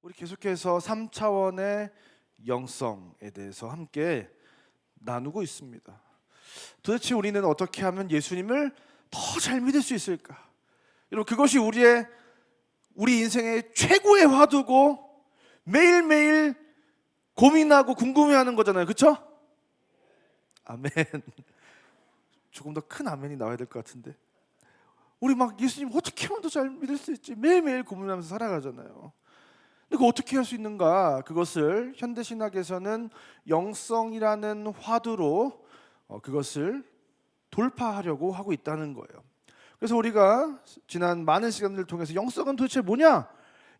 우리 계속해서 3차원의 영성에 대해서 함께 나누고 있습니다. 도대체 우리는 어떻게 하면 예수님을 더 잘 믿을 수 있을까? 여러분, 그것이 우리 인생의 최고의 화두고 매일매일 고민하고 궁금해하는 거잖아요. 그렇죠? 아멘. 조금 더 큰 아멘이 나와야 될 것 같은데. 우리 막 예수님 어떻게 하면 더 잘 믿을 수 있지? 매일매일 고민하면서 살아가잖아요. 근데 그 어떻게 할 수 있는가? 그것을 현대신학에서는 영성이라는 화두로 그것을 돌파하려고 하고 있다는 거예요. 그래서 우리가 지난 많은 시간들을 통해서 영성은 도대체 뭐냐?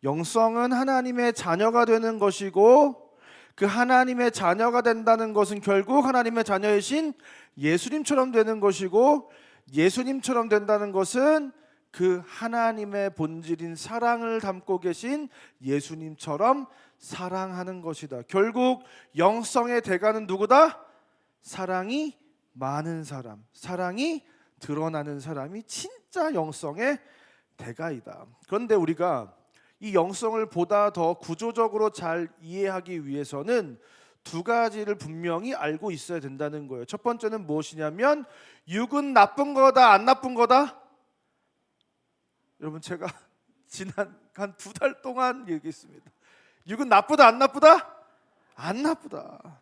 영성은 하나님의 자녀가 되는 것이고, 그 하나님의 자녀가 된다는 것은 결국 하나님의 자녀이신 예수님처럼 되는 것이고, 예수님처럼 된다는 것은 그 하나님의 본질인 사랑을 담고 계신 예수님처럼 사랑하는 것이다. 결국 영성의 대가는 누구다? 사랑이 많은 사람, 사랑이 드러나는 사람이 진짜 영성의 대가이다. 그런데 우리가 이 영성을 보다 더 구조적으로 잘 이해하기 위해서는 두 가지를 분명히 알고 있어야 된다는 거예요. 첫 번째는 무엇이냐면, 육은 나쁜 거다, 안 나쁜 거다? 여러분, 제가 지난 한 2달 동안 얘기했습니다. 육은 나쁘다, 안 나쁘다? 안 나쁘다.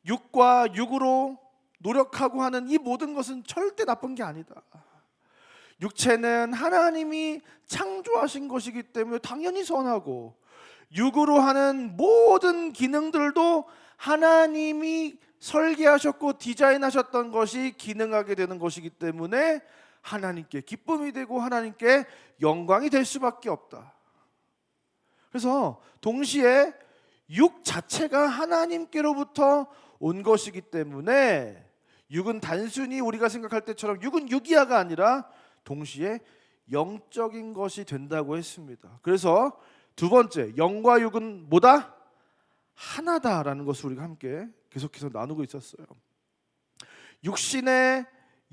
육과 육으로 노력하고 하는 이 모든 것은 절대 나쁜 게 아니다. 육체는 하나님이 창조하신 것이기 때문에 당연히 선하고, 육으로 하는 모든 기능들도 하나님이 설계하셨고 디자인하셨던 것이 기능하게 되는 것이기 때문에 하나님께 기쁨이 되고 하나님께 영광이 될 수밖에 없다. 그래서 동시에 육 자체가 하나님께로부터 온 것이기 때문에 육은 단순히 우리가 생각할 때처럼 육은 육이야가 아니라 동시에 영적인 것이 된다고 했습니다. 그래서 두 번째, 영과 육은 뭐다? 하나다라는 것을 우리가 함께 계속해서 나누고 있었어요. 육신의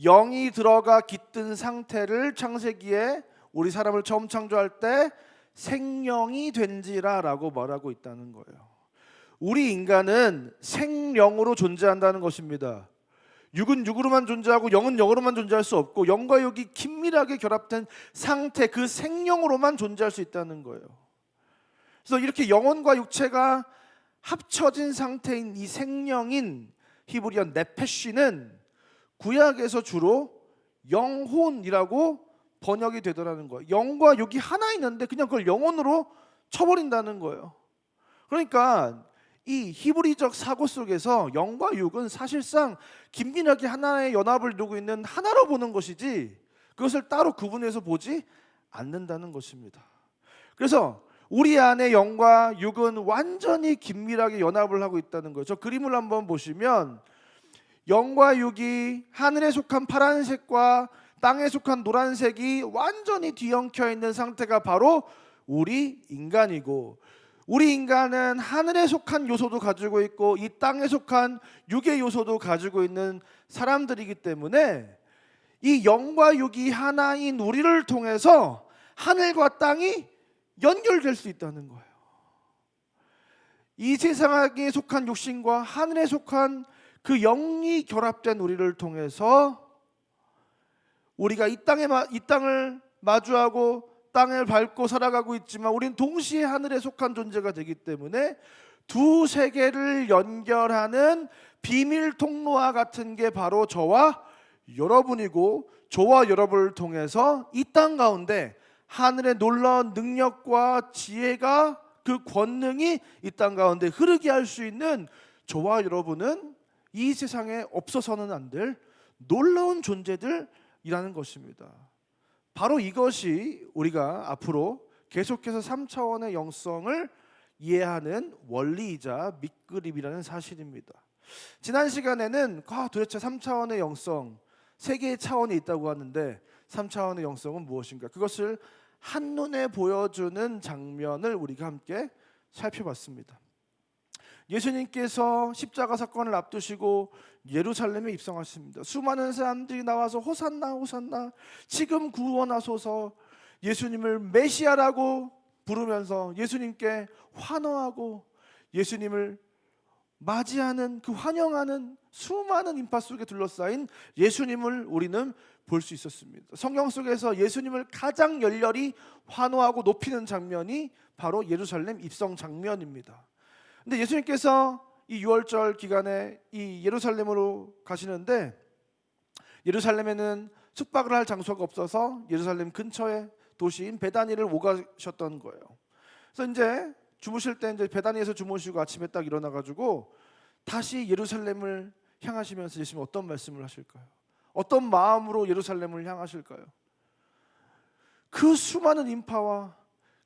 영이 들어가 깃든 상태를 창세기에 우리 사람을 처음 창조할 때 생령이 된지라라고 말하고 있다는 거예요. 우리 인간은 생령으로 존재한다는 것입니다. 육은 육으로만 존재하고 영은 영으로만 존재할 수 없고, 영과 육이 긴밀하게 결합된 상태, 그 생령으로만 존재할 수 있다는 거예요. 그래서 이렇게 영혼과 육체가 합쳐진 상태인 이 생령인 히브리어 네페시는 구약에서 주로 영혼이라고 번역이 되더라는 거예요. 영과 육이 하나 있는데 그냥 그걸 영혼으로 쳐버린다는 거예요. 그러니까 이 히브리적 사고 속에서 영과 육은 사실상 긴밀하게 하나의 연합을 이루고 있는 하나로 보는 것이지, 그것을 따로 구분해서 보지 않는다는 것입니다. 그래서 우리 안에 영과 육은 완전히 긴밀하게 연합을 하고 있다는 거예요. 저 그림을 한번 보시면 영과 육이 하늘에 속한 파란색과 땅에 속한 노란색이 완전히 뒤엉켜 있는 상태가 바로 우리 인간이고, 우리 인간은 하늘에 속한 요소도 가지고 있고 이 땅에 속한 육의 요소도 가지고 있는 사람들이기 때문에 이 영과 육이 하나인 우리를 통해서 하늘과 땅이 연결될 수 있다는 거예요. 이 세상에 속한 육신과 하늘에 속한 그 영이 결합된 우리를 통해서 우리가 이 땅을 마주하고 땅을 밟고 살아가고 있지만 우리는 동시에 하늘에 속한 존재가 되기 때문에 두 세계를 연결하는 비밀 통로와 같은 게 바로 저와 여러분이고, 저와 여러분을 통해서 이 땅 가운데 하늘의 놀라운 능력과 지혜가, 그 권능이 이 땅 가운데 흐르게 할 수 있는 저와 여러분은 이 세상에 없어서는 안 될 놀라운 존재들이라는 것입니다. 바로 이것이 우리가 앞으로 계속해서 3차원의 영성을 이해하는 원리이자 밑그림이라는 사실입니다. 지난 시간에는 도대체 3차원의 영성, 3개의 차원이 있다고 하는데 3차원의 영성은 무엇인가? 그것을 한눈에 보여주는 장면을 우리가 함께 살펴봤습니다. 예수님께서 십자가 사건을 앞두시고 예루살렘에 입성하십니다. 수많은 사람들이 나와서 호산나 호산나, 지금 구원하소서, 예수님을 메시아라고 부르면서 예수님께 환호하고 예수님을 맞이하는 그 환영하는 수많은 인파 속에 둘러싸인 예수님을 우리는 볼 수 있었습니다. 성경 속에서 예수님을 가장 열렬히 환호하고 높이는 장면이 바로 예루살렘 입성 장면입니다. 근데 예수님께서 이 6월절 기간에 이 예루살렘으로 가시는데 예루살렘에는 숙박을 할 장소가 없어서 예루살렘 근처의 도시인 베다니를 오가셨던 거예요. 그래서 이제 주무실 때 이제 베다니에서 주무시고 아침에 딱 일어나 가지고 다시 예루살렘을 향하시면서 예수님 어떤 말씀을 하실까요? 어떤 마음으로 예루살렘을 향하실까요? 그 수많은 인파와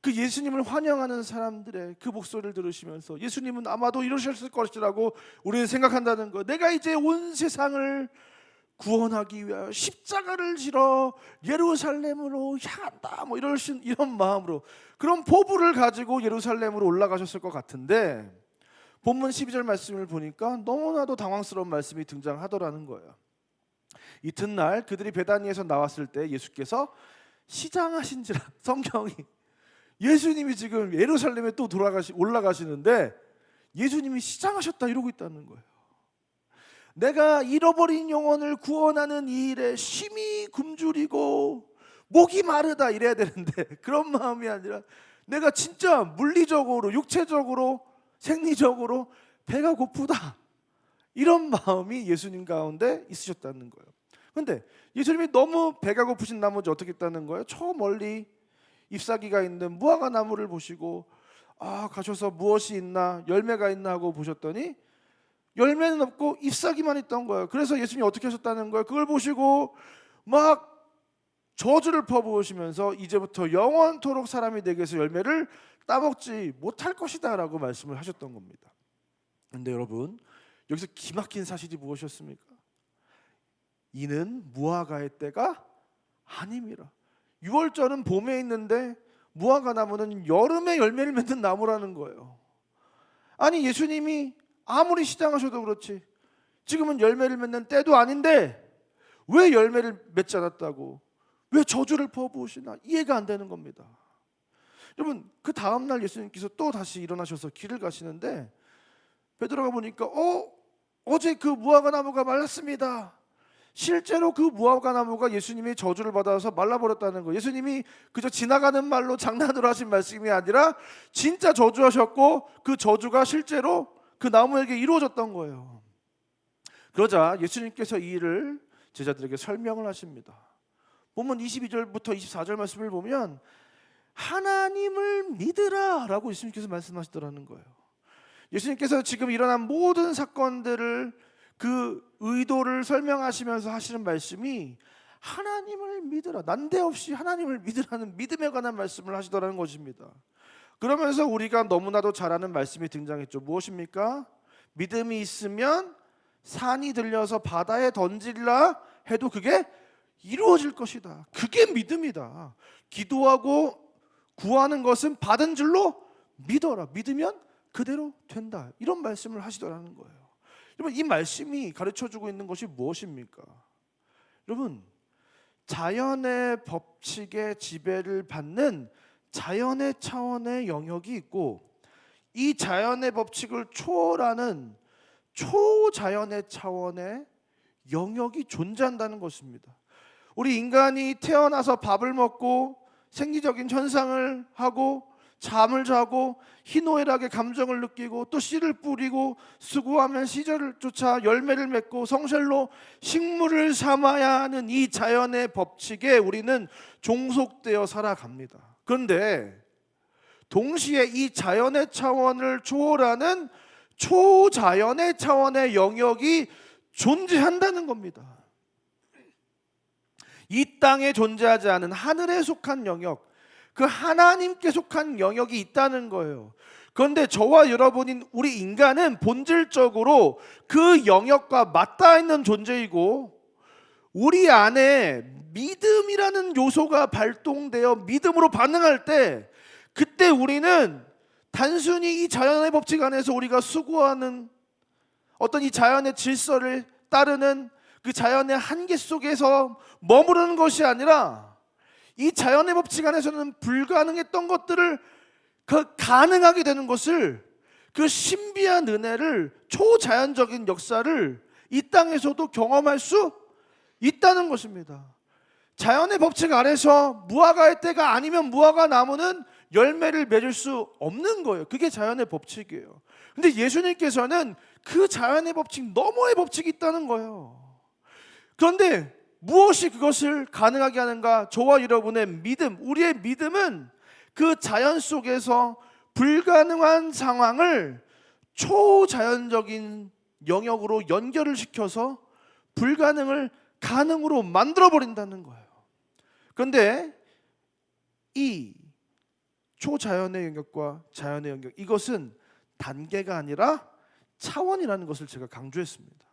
그 예수님을 환영하는 사람들의 그 목소리를 들으시면서 예수님은 아마도 이러셨을 것이라고 우리는 생각한다는 거. 내가 이제 온 세상을 구원하기 위하여 십자가를 지러 예루살렘으로 향한다, 뭐 이런 마음으로 그런 포부를 가지고 예루살렘으로 올라가셨을 것 같은데 본문 12절 말씀을 보니까 너무나도 당황스러운 말씀이 등장하더라는 거예요. 이튿날 그들이 베다니에서 나왔을 때 예수께서 시장하신지라, 성경이 예수님이 지금 예루살렘에 또 올라가시는데 예수님이 시장하셨다 이러고 있다는 거예요. 내가 잃어버린 영혼을 구원하는 이 일에 심히 굶주리고 목이 마르다 이래야 되는데 그런 마음이 아니라 내가 진짜 물리적으로 육체적으로 생리적으로 배가 고프다 이런 마음이 예수님 가운데 있으셨다는 거예요. 그런데 예수님이 너무 배가 고프신 나머지 어떻게 했다는 거예요? 저 멀리 잎사귀가 있는 무화과 나무를 보시고 가셔서 무엇이 있나 열매가 있나 하고 보셨더니 열매는 없고 잎사귀만 있던 거예요. 그래서 예수님이 어떻게 하셨다는 거예요? 그걸 보시고 막 저주를 퍼부으시면서 이제부터 영원토록 사람이 내게서 열매를 따먹지 못할 것이다 라고 말씀을 하셨던 겁니다. 그런데 여러분 여기서 기막힌 사실이 무엇이었습니까? 이는 무화과의 때가 아님이라. 6월절은 봄에 있는데 무화과 나무는 여름에 열매를 맺는 나무라는 거예요. 아니 예수님이 아무리 시장하셔도 그렇지 지금은 열매를 맺는 때도 아닌데 왜 열매를 맺지 않았다고 왜 저주를 퍼부으시나 이해가 안 되는 겁니다. 여러분 그 다음날 예수님께서 또 다시 일어나셔서 길을 가시는데 베드로가 보니까 어제 그 무화과 나무가 말랐습니다. 실제로 그 무화과 나무가 예수님의 저주를 받아서 말라버렸다는 거예요. 예수님이 그저 지나가는 말로 장난으로 하신 말씀이 아니라 진짜 저주하셨고 그 저주가 실제로 그 나무에게 이루어졌던 거예요. 그러자 예수님께서 이 일을 제자들에게 설명을 하십니다. 본문 22절부터 24절 말씀을 보면 하나님을 믿으라 라고 예수님께서 말씀하시더라는 거예요. 예수님께서 지금 일어난 모든 사건들을 그 의도를 설명하시면서 하시는 말씀이 하나님을 믿으라, 난데없이 하나님을 믿으라는 믿음에 관한 말씀을 하시더라는 것입니다. 그러면서 우리가 너무나도 잘 아는 말씀이 등장했죠. 무엇입니까? 믿음이 있으면 산이 들려서 바다에 던지라 해도 그게 이루어질 것이다. 그게 믿음이다. 기도하고 구하는 것은 받은 줄로 믿어라. 믿으면 그대로 된다. 이런 말씀을 하시더라는 거예요. 여러분 이 말씀이 가르쳐주고 있는 것이 무엇입니까? 여러분 자연의 법칙의 지배를 받는 자연의 차원의 영역이 있고 이 자연의 법칙을 초월하는 초자연의 차원의 영역이 존재한다는 것입니다. 우리 인간이 태어나서 밥을 먹고 생리적인 현상을 하고 잠을 자고 희노애락의 감정을 느끼고 또 씨를 뿌리고 수고하면 시절을 쫓아 열매를 맺고 성실로 식물을 삼아야 하는 이 자연의 법칙에 우리는 종속되어 살아갑니다. 그런데 동시에 이 자연의 차원을 초월하는 초자연의 차원의 영역이 존재한다는 겁니다. 이 땅에 존재하지 않은 하늘에 속한 영역, 그 하나님께 속한 영역이 있다는 거예요. 그런데 저와 여러분인 우리 인간은 본질적으로 그 영역과 맞닿아 있는 존재이고 우리 안에 믿음이라는 요소가 발동되어 믿음으로 반응할 때 그때 우리는 단순히 이 자연의 법칙 안에서 우리가 수고하는 어떤 이 자연의 질서를 따르는 그 자연의 한계 속에서 머무르는 것이 아니라 이 자연의 법칙 안에서는 불가능했던 것들을 그 가능하게 되는 것을, 그 신비한 은혜를, 초자연적인 역사를 이 땅에서도 경험할 수 있다는 것입니다. 자연의 법칙 아래서 무화과의 때가 아니면 무화과 나무는 열매를 맺을 수 없는 거예요. 그게 자연의 법칙이에요. 근데 예수님께서는 그 자연의 법칙 너머의 법칙이 있다는 거예요. 그런데 무엇이 그것을 가능하게 하는가? 저와 여러분의 믿음, 우리의 믿음은 그 자연 속에서 불가능한 상황을 초자연적인 영역으로 연결을 시켜서 불가능을 가능으로 만들어 버린다는 거예요. 그런데 이 초자연의 영역과 자연의 영역, 이것은 단계가 아니라 차원이라는 것을 제가 강조했습니다.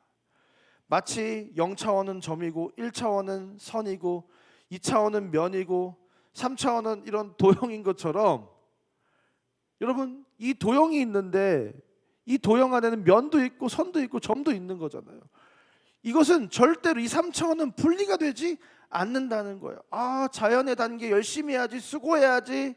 마치 0차원은 점이고 1차원은 선이고 2차원은 면이고 3차원은 이런 도형인 것처럼, 여러분, 이 도형이 있는데 이 도형 안에는 면도 있고 선도 있고 점도 있는 거잖아요. 이것은 절대로 이 3차원은 분리가 되지 않는다는 거예요. 아, 자연의 단계 열심히 해야지, 수고해야지,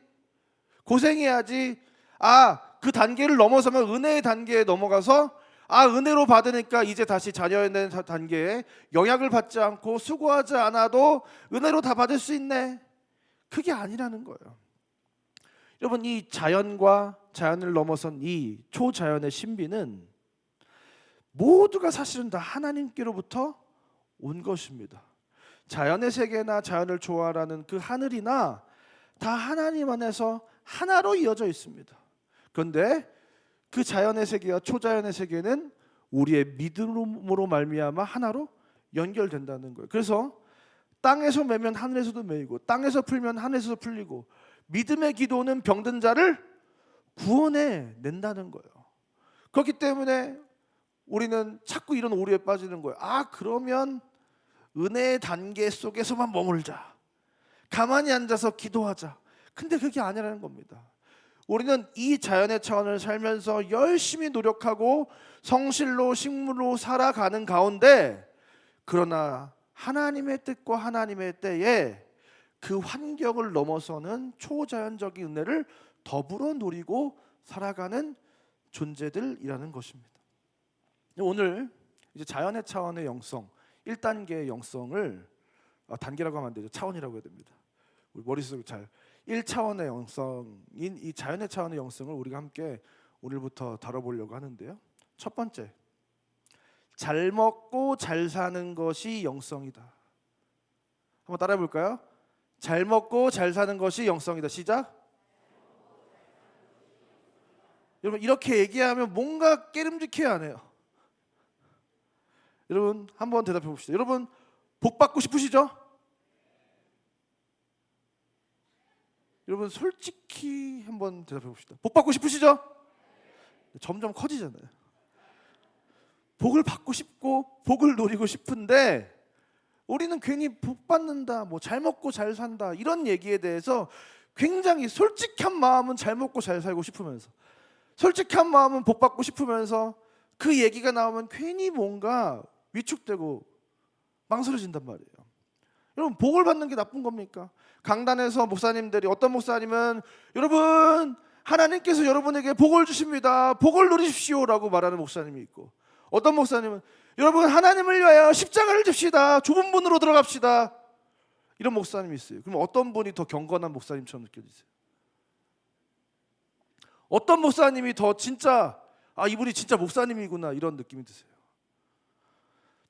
고생해야지. 아, 그 단계를 넘어서면 은혜의 단계에 넘어가서, 아, 은혜로 받으니까 이제 다시 자연의 단계에 영향을 받지 않고 수고하지 않아도 은혜로 다 받을 수 있네. 그게 아니라는 거예요. 여러분, 이 자연과 자연을 넘어선 이 초자연의 신비는 모두가 사실은 다 하나님께로부터 온 것입니다. 자연의 세계나 자연을 조화라는 그 하늘이나 다 하나님 안에서 하나로 이어져 있습니다. 그런데 그 자연의 세계와 초자연의 세계는 우리의 믿음으로 말미암아 하나로 연결된다는 거예요. 그래서 땅에서 매면 하늘에서도 매이고, 땅에서 풀면 하늘에서 풀리고, 믿음의 기도는 병든 자를 구원해 낸다는 거예요. 그렇기 때문에 우리는 자꾸 이런 오류에 빠지는 거예요. 아, 그러면 은혜의 단계 속에서만 머물자, 가만히 앉아서 기도하자. 근데 그게 아니라는 겁니다. 우리는 이 자연의 차원을 살면서 열심히 노력하고 성실로 식물로 살아가는 가운데, 그러나 하나님의 뜻과 하나님의 때에 그 환경을 넘어서는 초자연적인 은혜를 더불어 누리고 살아가는 존재들이라는 것입니다. 오늘 이제 자연의 차원의 영성, 1단계의 영성을, 단계라고 하면 안 되죠, 차원이라고 해야 됩니다. 우리 머릿속에 잘 1차원의 영성인 이 자연의 차원의 영성을 우리가 함께 오늘부터 다뤄보려고 하는데요. 첫 번째, 잘 먹고 잘 사는 것이 영성이다. 한번 따라해 볼까요? 잘 먹고 잘 사는 것이 영성이다. 시작. 여러분, 이렇게 얘기하면 뭔가 깨름직해야 하네요. 여러분, 한번 대답해 봅시다. 여러분, 복 받고 싶으시죠? 여러분, 솔직히 한번 대답해 봅시다. 복 받고 싶으시죠? 점점 커지잖아요. 복을 받고 싶고 복을 누리고 싶은데, 우리는 괜히 복 받는다, 뭐 잘 먹고 잘 산다, 이런 얘기에 대해서 굉장히 솔직한 마음은 잘 먹고 잘 살고 싶으면서, 솔직한 마음은 복 받고 싶으면서, 그 얘기가 나오면 괜히 뭔가 위축되고 망설여진단 말이에요. 여러분, 복을 받는 게 나쁜 겁니까? 강단에서 목사님들이, 어떤 목사님은 여러분, 하나님께서 여러분에게 복을 주십니다, 복을 누리십시오라고 말하는 목사님이 있고, 어떤 목사님은 여러분, 하나님을 위하여 십자가를 집시다, 좁은 문으로 들어갑시다, 이런 목사님이 있어요. 그럼 어떤 분이 더 경건한 목사님처럼 느껴지세요? 어떤 목사님이 더 진짜, 아, 이분이 진짜 목사님이구나, 이런 느낌이 드세요?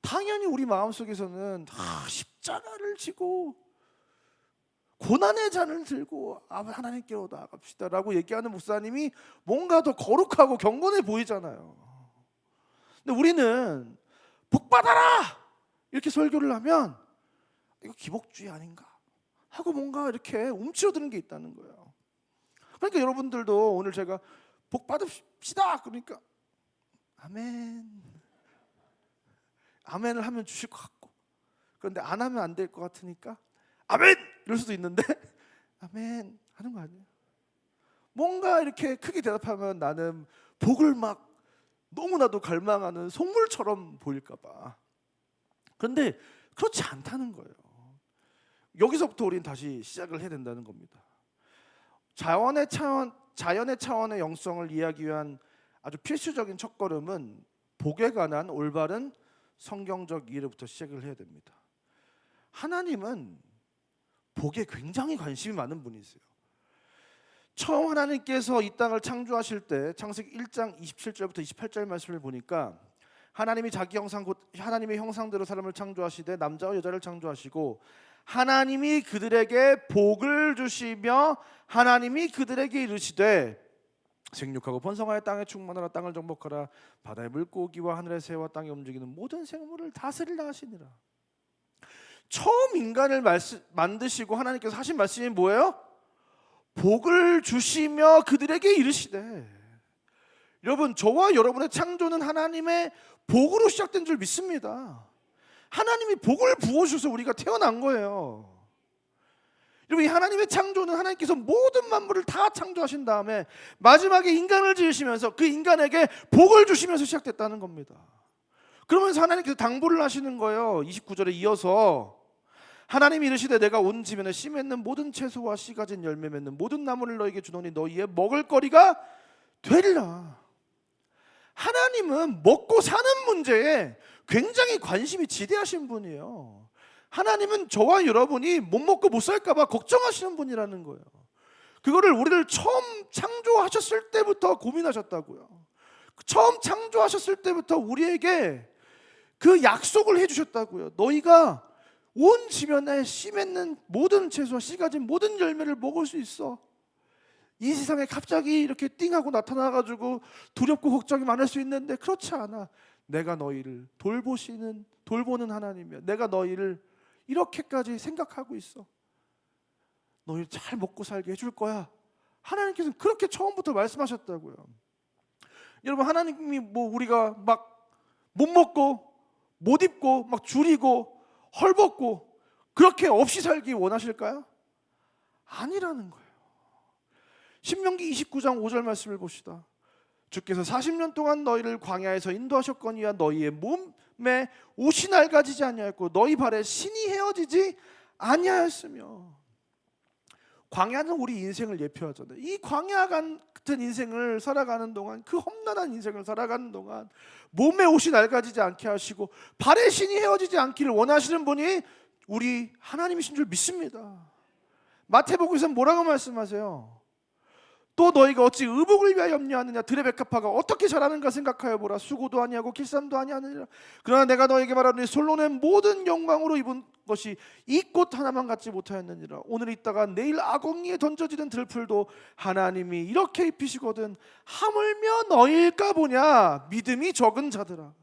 당연히 우리 마음속에서는 십자가를 지고 고난의 잔을 들고 하나님께로 나아갑시다 라고 얘기하는 목사님이 뭔가 더 거룩하고 경건해 보이잖아요. 근데 우리는 복 받아라 이렇게 설교를 하면 이거 기복주의 아닌가 하고 뭔가 이렇게 움츠러드는 게 있다는 거예요. 그러니까 여러분들도 오늘 제가 복 받읍시다 그러니까 아멘, 아멘을 하면 주실 것 같고, 그런데 안 하면 안 될 것 같으니까 아멘 이럴 수도 있는데 아멘 하는 거 아니에요? 뭔가 이렇게 크게 대답하면 나는 복을 막 너무나도 갈망하는 속물처럼 보일까 봐. 그런데 그렇지 않다는 거예요. 여기서부터 우리는 다시 시작을 해야 된다는 겁니다. 자연의 차원, 자연의 차원의 영성을 이해하기 위한 아주 필수적인 첫걸음은 복에 관한 올바른 성경적 이해로부터 시작을 해야 됩니다. 하나님은 복에 굉장히 관심이 많은 분이세요. 처음 하나님께서 이 땅을 창조하실 때 창세기 1장 27절부터 28절 말씀을 보니까 하나님이 자기 형상 곧 하나님의 형상대로 사람을 창조하시되 남자와 여자를 창조하시고 하나님이 그들에게 복을 주시며 하나님이 그들에게 이르시되 생육하고 번성하여 땅에 충만하라 땅을 정복하라 바다의 물고기와 하늘의 새와 땅에 움직이는 모든 생물을 다스리라 하시니라. 처음 인간을 만드시고 하나님께서 하신 말씀이 뭐예요? 복을 주시며 그들에게 이르시되. 여러분, 저와 여러분의 창조는 하나님의 복으로 시작된 줄 믿습니다. 하나님이 복을 부어주셔서 우리가 태어난 거예요. 여러분, 이 하나님의 창조는 하나님께서 모든 만물을 다 창조하신 다음에 마지막에 인간을 지으시면서 그 인간에게 복을 주시면서 시작됐다는 겁니다. 그러면서 하나님께서 당부를 하시는 거예요. 29절에 이어서 하나님이 이르시되 내가 온 지면에 씨 맺는 모든 채소와 씨 가진 열매 맺는 모든 나무를 너에게 주노니 너희의 먹을 거리가 되리라. 하나님은 먹고 사는 문제에 굉장히 관심이 지대하신 분이에요. 하나님은 저와 여러분이 못 먹고 못 살까 봐 걱정하시는 분이라는 거예요. 그거를 우리를 처음 창조하셨을 때부터 고민하셨다고요. 처음 창조하셨을 때부터 우리에게 그 약속을 해주셨다고요. 너희가 온 지면에 씨 맺는 모든 채소와 씨 가진 모든 열매를 먹을 수 있어. 이 세상에 갑자기 이렇게 띵하고 나타나가지고 두렵고 걱정이 많을 수 있는데 그렇지 않아. 내가 너희를 돌보는 하나님이야. 내가 너희를 이렇게까지 생각하고 있어. 너희를 잘 먹고 살게 해줄 거야. 하나님께서는 그렇게 처음부터 말씀하셨다고요. 여러분, 하나님이 뭐 우리가 막 못 먹고 못 입고 막 줄이고 헐벗고 그렇게 없이 살기 원하실까요? 아니라는 거예요. 신명기 29장 5절 말씀을 봅시다. 주께서 40년 동안 너희를 광야에서 인도하셨거니와 너희의 몸에 옷이 낡아지지 아니하였고 너희 발에 신이 헤어지지 아니하였으며. 광야는 우리 인생을 예표하잖아요. 이 광야 같은 인생을 살아가는 동안, 그 험난한 인생을 살아가는 동안 몸에 옷이 낡아지지 않게 하시고 발에 신이 헤어지지 않기를 원하시는 분이 우리 하나님이신 줄 믿습니다. 마태복음에서는 뭐라고 말씀하세요? 또 너희가 어찌 의복을 위하여 염려하느냐. 들의 백합화가 어떻게 자라는가 생각하여 보라. 수고도 아니하고 길쌈도 아니하느니라. 그러나 내가 너에게 말하노니 솔로몬의 모든 영광으로 입은 것이 이 꽃 하나만 갖지 못하였느니라. 오늘 있다가 내일 아궁이에 던져지는 들풀도 하나님이 이렇게 입히시거든 하물며 너희일까 보냐. 믿음이 적은 자들아.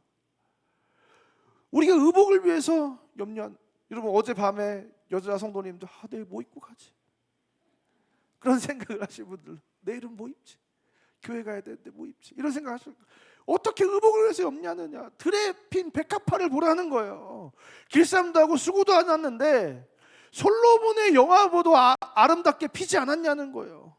우리가 의복을 위해서 염려한, 여러분 어젯밤에 여자 성도님들 내일 뭐 입고 가지? 그런 생각을 하시는 분들, 내일은 뭐 입지? 교회 가야 되는데 뭐 입지? 이런 생각 하시는 거예요. 어떻게 의복을 위해서 염려하느냐? 들에 핀 백합화를 보라는 거예요. 길쌈도 하고 수고도 안 했는데 솔로몬의 영화보다 아름답게 피지 않았냐는 거예요.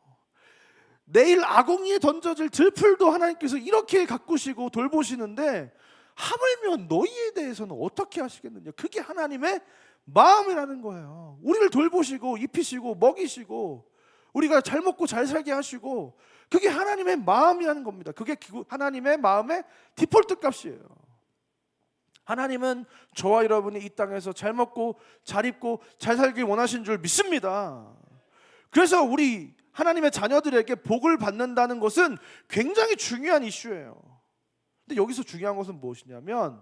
내일 아궁이에 던져질 들풀도 하나님께서 이렇게 가꾸시고 돌보시는데 하물며 너희에 대해서는 어떻게 하시겠느냐? 그게 하나님의 마음이라는 거예요. 우리를 돌보시고 입히시고 먹이시고 우리가 잘 먹고 잘 살게 하시고, 그게 하나님의 마음이라는 겁니다. 그게 하나님의 마음의 디폴트 값이에요. 하나님은 저와 여러분이 이 땅에서 잘 먹고 잘 입고 잘 살길 원하신 줄 믿습니다. 그래서 우리 하나님의 자녀들에게 복을 받는다는 것은 굉장히 중요한 이슈예요. 근데 여기서 중요한 것은 무엇이냐면,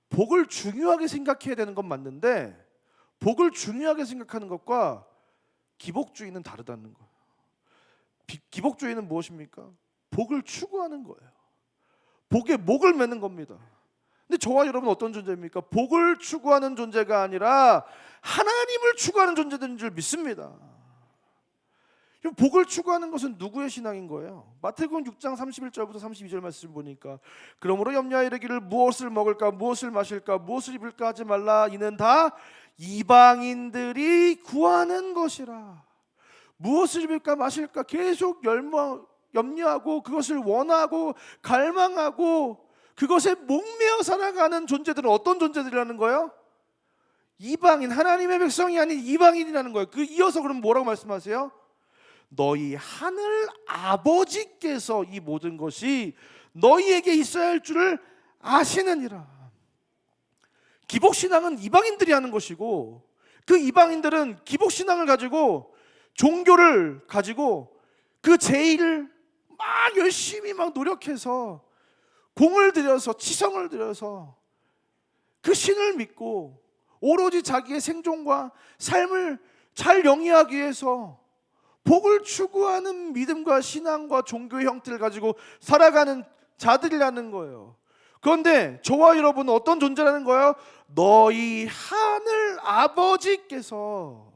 복을 중요하게 생각해야 되는 건 맞는데 복을 중요하게 생각하는 것과 기복주의는 다르다는 거예요. 기복주의는 무엇입니까? 복을 추구하는 거예요. 복에 목을 매는 겁니다. 근데 저와 여러분은 어떤 존재입니까? 복을 추구하는 존재가 아니라 하나님을 추구하는 존재들인 줄 믿습니다. 복을 추구하는 것은 누구의 신앙인 거예요? 마태복음 6장 31절부터 32절 말씀 보니까 그러므로 염려하여 이르기를 무엇을 먹을까 무엇을 마실까 무엇을 입을까 하지 말라. 이는 다 이방인들이 구하는 것이라. 무엇을 입을까 마실까 계속 염려하고 그것을 원하고 갈망하고 그것에 목매어 살아가는 존재들은 어떤 존재들이라는 거예요? 이방인, 하나님의 백성이 아닌 이방인이라는 거예요. 그 이어서 그럼 뭐라고 말씀하세요? 너희 하늘 아버지께서 이 모든 것이 너희에게 있어야 할 줄을 아시느니라. 기복신앙은 이방인들이 하는 것이고, 그 이방인들은 기복신앙을 가지고 종교를 가지고 그 제의를 막 열심히 막 노력해서 공을 들여서 치성을 들여서 그 신을 믿고 오로지 자기의 생존과 삶을 잘 영위하기 위해서 복을 추구하는 믿음과 신앙과 종교의 형태를 가지고 살아가는 자들이라는 거예요. 그런데 저와 여러분은 어떤 존재라는 거예요? 너희 하늘 아버지께서,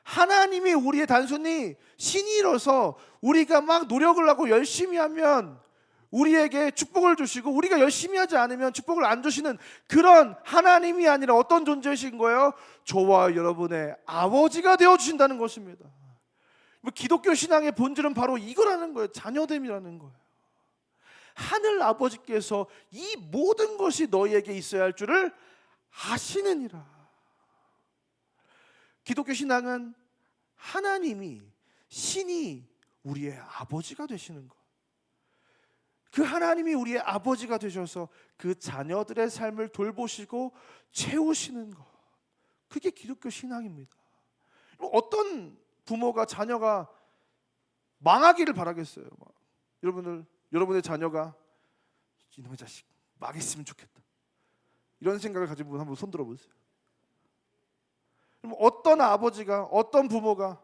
하나님이 우리의 단순히 신이로서 우리가 막 노력을 하고 열심히 하면 우리에게 축복을 주시고, 우리가 열심히 하지 않으면 축복을 안 주시는 그런 하나님이 아니라 어떤 존재이신 거예요? 저와 여러분의 아버지가 되어주신다는 것입니다. 기독교 신앙의 본질은 바로 이거라는 거예요. 자녀됨이라는 거예요. 하늘 아버지께서 이 모든 것이 너희에게 있어야 할 줄을 아시느니라. 기독교 신앙은 하나님이, 신이 우리의 아버지가 되시는 것, 그 하나님이 우리의 아버지가 되셔서 그 자녀들의 삶을 돌보시고 채우시는 것, 그게 기독교 신앙입니다. 어떤 부모가 자녀가 망하기를 바라겠어요? 여러분의 자녀가 이놈의 자식 망했으면 좋겠다, 이런 생각을 가진 분 한번 손 들어보세요. 어떤 아버지가, 어떤 부모가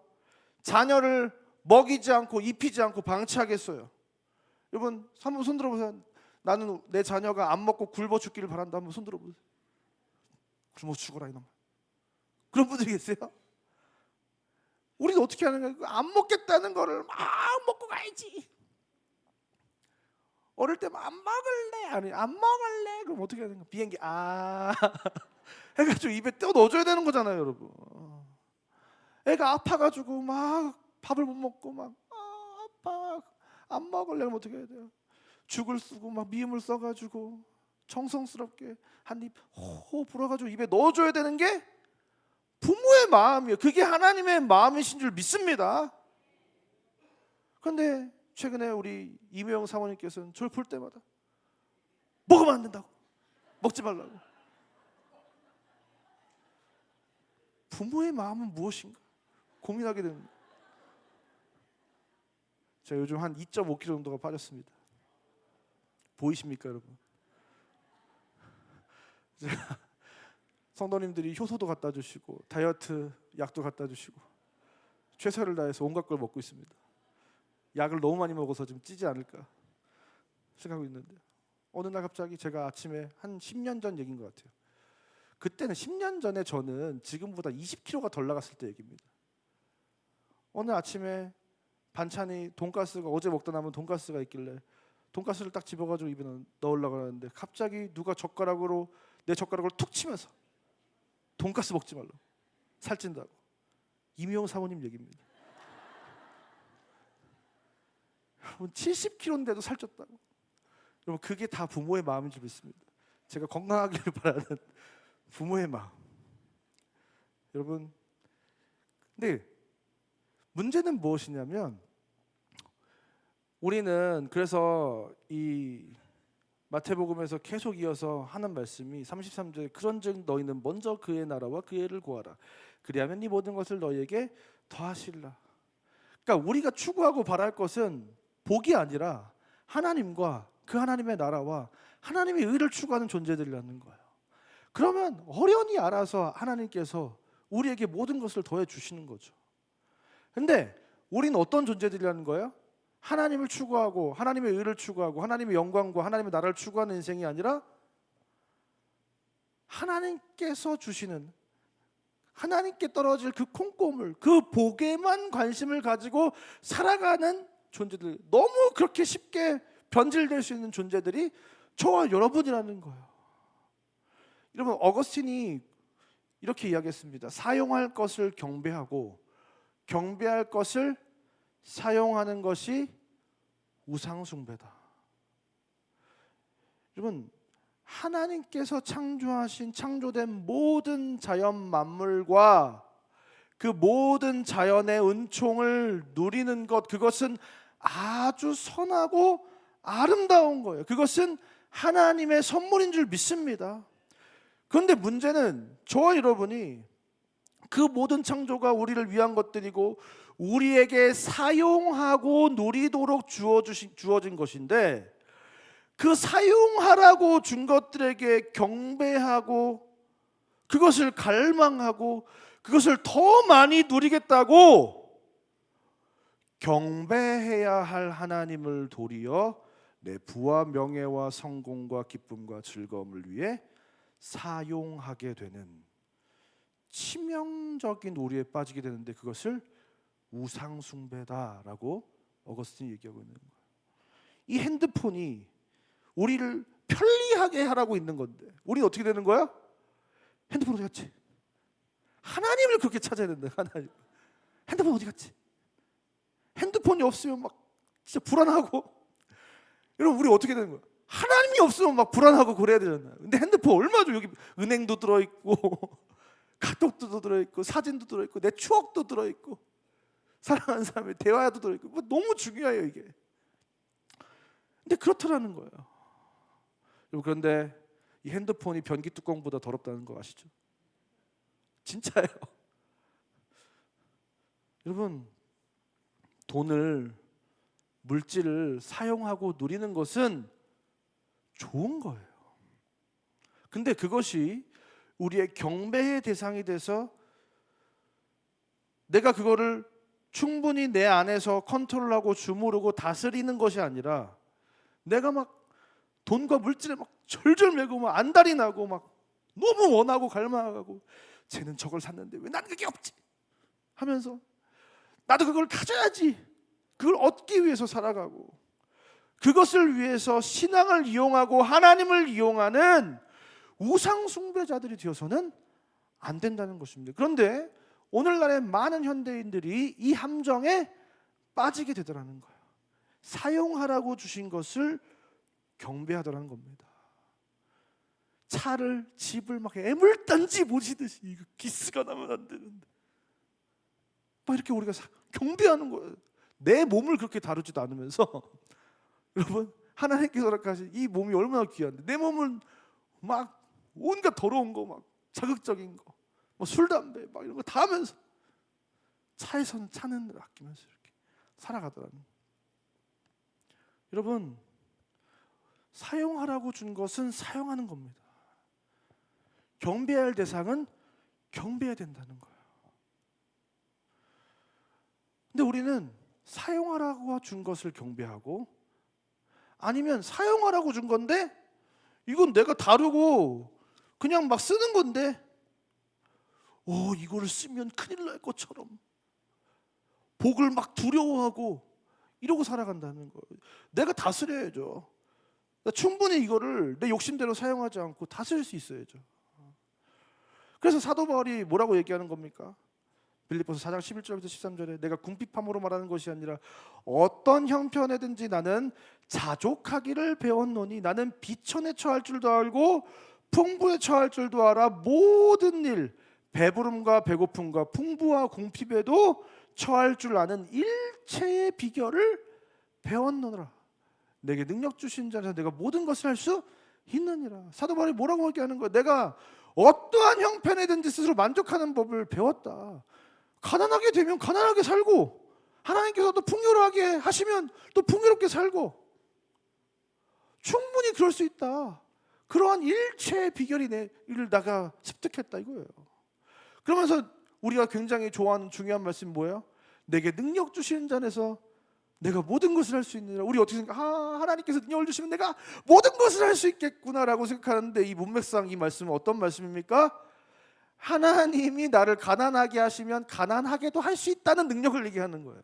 자녀를 먹이지 않고 입히지 않고 방치하겠어요? 여러분 한번 손 들어보세요. 나는 내 자녀가 안 먹고 굶어 죽기를 바란다. 한번 손 들어보세요. 굶어 죽어라 이놈아. 그런 분들이 계세요? 우리는 어떻게 하는 거야? 안 먹겠다는 거를 막 먹고 가야지. 어릴 때 안 먹을래, 아니 안 먹을래, 그럼 어떻게 하는 거야? 비행기 해가지고 입에 떼어 넣어줘야 되는 거잖아요, 여러분. 애가 아파가지고 막 밥을 못 먹고 막 아파, 안 먹을래, 그럼 어떻게 해야 돼요? 죽을 쓰고 막 미음을 써가지고 정성스럽게 한 입 호호 불어가지고 입에 넣어줘야 되는 게 부모의 마음이에요. 그게 하나님의 마음이신 줄 믿습니다. 그런데 최근에 우리 이명영 사모님께서는 저를 볼 때마다 먹으면 안 된다고, 먹지 말라고. 부모의 마음은 무엇인가 고민하게 됩니다. 제가 요즘 한 2.5kg 정도가 빠졌습니다. 보이십니까 여러분? 제가 성도님들이 효소도 갖다 주시고 다이어트 약도 갖다 주시고 최선을 다해서 온갖 걸 먹고 있습니다. 약을 너무 많이 먹어서 좀 찌지 않을까 생각하고 있는데, 어느 날 갑자기 제가 아침에 한 10년 전 얘기인 것 같아요. 그때는 10년 전에 저는 지금보다 20kg가 덜 나갔을 때 얘기입니다. 어느 아침에 반찬이 돈가스가, 어제 먹다 남은 돈가스가 있길래 돈가스를 딱 집어가지고 입에 넣으려고 하는데 갑자기 누가 젓가락으로 내 젓가락을 툭 치면서 돈가스 먹지 말라고, 살찐다고. 이미영 사모님 얘기입니다. 여러분 70kg인데도 살쪘다고. 여러분 그게 다 부모의 마음인 줄 믿습니다. 제가 건강하기를 바라는 부모의 마음. 여러분, 근데 문제는 무엇이냐면, 우리는 그래서 이 마태복음에서 계속 이어서 하는 말씀이 33절에 그런즉 너희는 먼저 그의 나라와 그의 의를 구하라. 그리하면 이 모든 것을 너희에게 더하시리라. 그러니까 우리가 추구하고 바랄 것은 복이 아니라 하나님과 그 하나님의 나라와 하나님의 의를 추구하는 존재들이라는 거예요. 그러면 어련히 알아서 하나님께서 우리에게 모든 것을 더해 주시는 거죠. 근데 우리는 어떤 존재들이라는 거예요? 하나님을 추구하고 하나님의 의를 추구하고 하나님의 영광과 하나님의 나라를 추구하는 인생이 아니라 하나님께서 주시는, 하나님께 떨어질 그 콩고물, 그 복에만 관심을 가지고 살아가는 존재들, 너무 그렇게 쉽게 변질될 수 있는 존재들이 저와 여러분이라는 거예요. 여러분 어거스틴이 이렇게 이야기했습니다. 사용할 것을 경배하고 경배할 것을 사용하는 것이 우상숭배다. 여러분 하나님께서 창조하신, 창조된 모든 자연 만물과 그 모든 자연의 은총을 누리는 것, 그것은 아주 선하고 아름다운 거예요. 그것은 하나님의 선물인 줄 믿습니다. 그런데 문제는 저와 여러분이 그 모든 창조가 우리를 위한 것들이고 우리에게 사용하고 누리도록 주어진 것인데, 그 사용하라고 준 것들에게 경배하고 그것을 갈망하고 그것을 더 많이 누리겠다고 경배해야 할 하나님을 도리어 내 부와 명예와 성공과 기쁨과 즐거움을 위해 사용하게 되는 치명적인 오류에 빠지게 되는데, 그것을 우상숭배다라고 어거스틴이 얘기하고 있는 거예요. 이 핸드폰이 우리를 편리하게 하라고 있는 건데 우리는 어떻게 되는 거야? 핸드폰 어디 갔지? 하나님을 그렇게 찾아야 된다. 하나님. 핸드폰 어디 갔지? 핸드폰이 없으면 막 진짜 불안하고, 여러분 우리 어떻게 되는 거야? 하나님이 없으면 막 불안하고 그래야 되잖아요. 근데 핸드폰 얼마죠? 여기 은행도 들어있고 카톡도 들어있고 사진도 들어있고 내 추억도 들어있고 사랑하는 사람의 대화도 들어있고 뭐 너무 중요해요 이게. 근데 그렇더라는 거예요. 그런데 이 핸드폰이 변기 뚜껑보다 더럽다는 거 아시죠? 진짜예요. 여러분, 돈을, 물질을 사용하고 누리는 것은 좋은 거예요. 근데 그것이 우리의 경배의 대상이 돼서 내가 그거를 충분히 내 안에서 컨트롤하고 주무르고 다스리는 것이 아니라, 내가 막 돈과 물질에 막 절절 매고 막 안달이 나고 막 너무 원하고 갈망하고, 쟤는 저걸 샀는데 왜 난 그게 없지 하면서 나도 그걸 가져야지, 그걸 얻기 위해서 살아가고, 그것을 위해서 신앙을 이용하고 하나님을 이용하는 우상 숭배자들이 되어서는 안 된다는 것입니다. 그런데 오늘날의 많은 현대인들이 이 함정에 빠지게 되더라는 거예요. 사용하라고 주신 것을 경배하더라는 겁니다. 차를, 집을 막 애물단지 모시듯이 이거 기스가 나면 안 되는데 막 이렇게 우리가 경배하는 거예요. 내 몸을 그렇게 다루지도 않으면서 여러분, 하나님께서 허락하신 이 몸이 얼마나 귀한데, 내 몸은 막 온갖 더러운 거, 막 자극적인 거, 뭐 술, 담배 막 이런 거 다 하면서 차에서는 차는 걸 아끼면서 이렇게 살아가더라는 거예요. 여러분, 사용하라고 준 것은 사용하는 겁니다. 경배할 대상은 경배해야 된다는 거예요. 근데 우리는 사용하라고 준 것을 경배하고, 아니면 사용하라고 준 건데 이건 내가 다루고 그냥 막 쓰는 건데 이거를 쓰면 큰일 날 것처럼 복을 막 두려워하고 이러고 살아간다는 거예요. 내가 다스려야죠. 충분히 이거를 내 욕심대로 사용하지 않고 다스릴 수 있어야죠. 그래서 사도 바울이 뭐라고 얘기하는 겁니까? 빌립보서 4장 11절부터 13절에 내가 궁핍함으로 말하는 것이 아니라 어떤 형편에든지 나는 자족하기를 배웠노니 나는 비천에 처할 줄도 알고 풍부에 처할 줄도 알아 모든 일 배부름과 배고픔과 풍부와 궁핍에도 처할 줄 아는 일체의 비결을 배웠노라. 내게 능력 주신 자라서 내가 모든 것을 할 수 있느니라. 사도 바울이 뭐라고 얘기하는 거야? 내가 어떠한 형편에든지 스스로 만족하는 법을 배웠다. 가난하게 되면 가난하게 살고, 하나님께서 또 풍요롭게 하시면 또 풍요롭게 살고, 충분히 그럴 수 있다. 그러한 일체의 비결이 내가 습득했다 이거예요. 그러면서 우리가 굉장히 좋아하는 중요한 말씀이 뭐예요? 내게 능력 주시는 자 안에서 내가 모든 것을 할 수 있느니라. 우리 어떻게 생각해? 하나님께서 능력을 주시면 내가 모든 것을 할 수 있겠구나라고 생각하는데, 이 문맥상 이 말씀은 어떤 말씀입니까? 하나님이 나를 가난하게 하시면 가난하게도 할 수 있다는 능력을 얘기하는 거예요.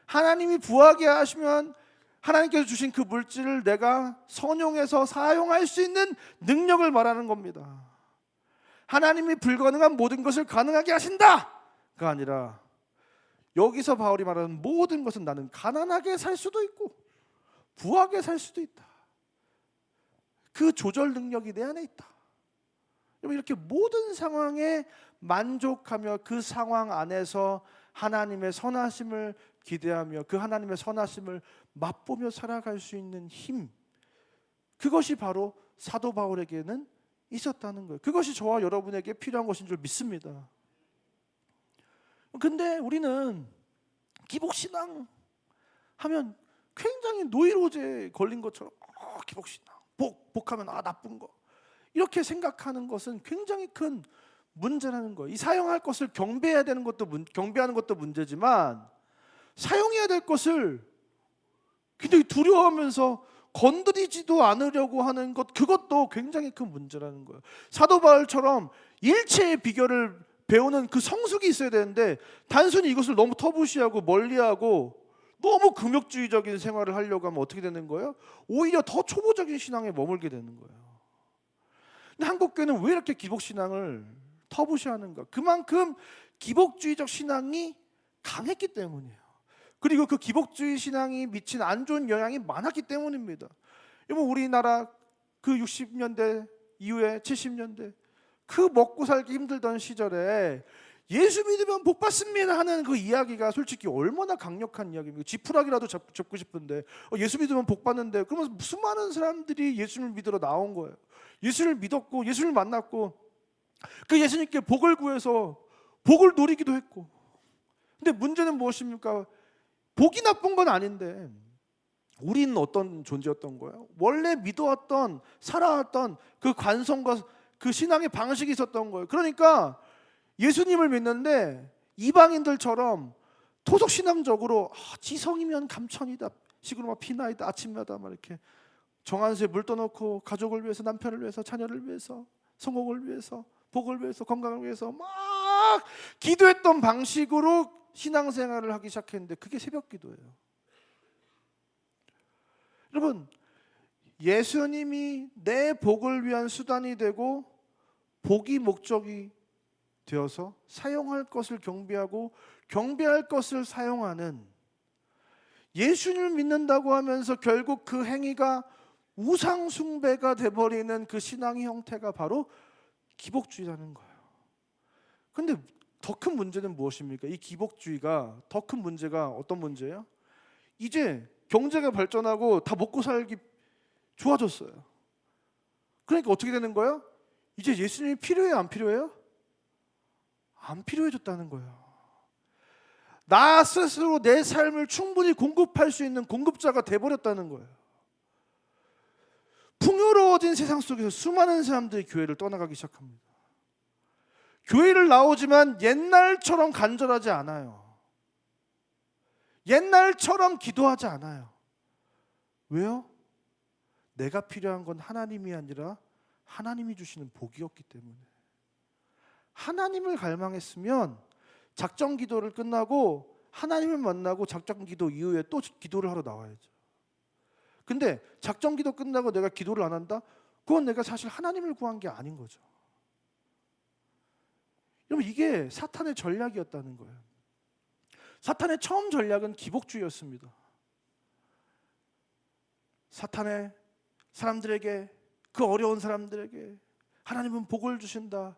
하나님이 부하게 하시면 하나님께서 주신 그 물질을 내가 선용해서 사용할 수 있는 능력을 말하는 겁니다. 하나님이 불가능한 모든 것을 가능하게 하신다가 아니라, 여기서 바울이 말하는 모든 것은 나는 가난하게 살 수도 있고 부하게 살 수도 있다. 그 조절 능력이 내 안에 있다. 이렇게 모든 상황에 만족하며 그 상황 안에서 하나님의 선하심을 기대하며 그 하나님의 선하심을 맛보며 살아갈 수 있는 힘, 그것이 바로 사도 바울에게는 있었다는 거예요. 그것이 저와 여러분에게 필요한 것인 줄 믿습니다. 근데 우리는 기복신앙 하면 굉장히 노이로제에 걸린 것처럼 기복신앙, 복하면 나쁜 거, 이렇게 생각하는 것은 굉장히 큰 문제라는 거예요. 이 사용할 것을 경배해야 되는 것도 경배하는 것도 문제지만 사용해야 될 것을 굉장히 두려워하면서 건드리지도 않으려고 하는 것, 그것도 굉장히 큰 문제라는 거예요. 사도 바울처럼 일체의 비결을 배우는 그 성숙이 있어야 되는데 단순히 이것을 너무 터부시하고 멀리하고 너무 금욕주의적인 생활을 하려고 하면 어떻게 되는 거예요? 오히려 더 초보적인 신앙에 머물게 되는 거예요. 근데 한국교회는 왜 이렇게 기복신앙을 터부시하는가? 그만큼 기복주의적 신앙이 강했기 때문이에요. 그리고 그 기복주의 신앙이 미친 안 좋은 영향이 많았기 때문입니다. 여러분, 우리나라 그 60년대 이후에 70년대 그 먹고 살기 힘들던 시절에 예수 믿으면 복 받습니다 하는 그 이야기가 솔직히 얼마나 강력한 이야기입니까? 지푸라기라도 잡고 싶은데 예수 믿으면 복 받는데, 그러면서 무슨 많은 사람들이 예수를 믿으러 나온 거예요. 예수를 믿었고 예수를 만났고 그 예수님께 복을 구해서 복을 누리기도 했고. 근데 문제는 무엇입니까? 복이 나쁜 건 아닌데 우리는 어떤 존재였던 거예요? 원래 믿어왔던 살아왔던 그 관성과 그 신앙의 방식이 있었던 거예요. 그러니까 예수님을 믿는데 이방인들처럼 토속신앙적으로 지성이면 감천이다 식으로 막 피나이다 아침마다 막 이렇게 정한수에 물 떠놓고 가족을 위해서, 남편을 위해서, 자녀를 위해서, 성공을 위해서, 복을 위해서, 건강을 위해서 막 기도했던 방식으로 신앙생활을 하기 시작했는데 그게 새벽기도예요. 여러분, 예수님이 내 복을 위한 수단이 되고 복이 목적이 되어서 사용할 것을 경배하고 경배할 것을 사용하는, 예수님을 믿는다고 하면서 결국 그 행위가 우상 숭배가 돼버리는 그 신앙의 형태가 바로 기복주의라는 거예요. 근데 더 큰 문제는 무엇입니까? 이 기복주의가 더 큰 문제가 어떤 문제예요? 이제 경제가 발전하고 다 먹고 살기 좋아졌어요. 그러니까 어떻게 되는 거예요? 이제 예수님이 필요해요? 안 필요해요? 안 필요해졌다는 거예요. 나 스스로 내 삶을 충분히 공급할 수 있는 공급자가 돼버렸다는 거예요. 풍요로워진 세상 속에서 수많은 사람들이 교회를 떠나가기 시작합니다. 교회를 나오지만 옛날처럼 간절하지 않아요. 옛날처럼 기도하지 않아요. 왜요? 내가 필요한 건 하나님이 아니라 하나님이 주시는 복이었기 때문에. 하나님을 갈망했으면 작정 기도를 끝나고 하나님을 만나고 작정 기도 이후에 또 기도를 하러 나와야죠. 근데 작정 기도 끝나고 내가 기도를 안 한다? 그건 내가 사실 하나님을 구한 게 아닌 거죠. 여러분, 이게 사탄의 전략이었다는 거예요. 사탄의 처음 전략은 기복주의였습니다. 사탄의 사람들에게, 그 어려운 사람들에게 하나님은 복을 주신다,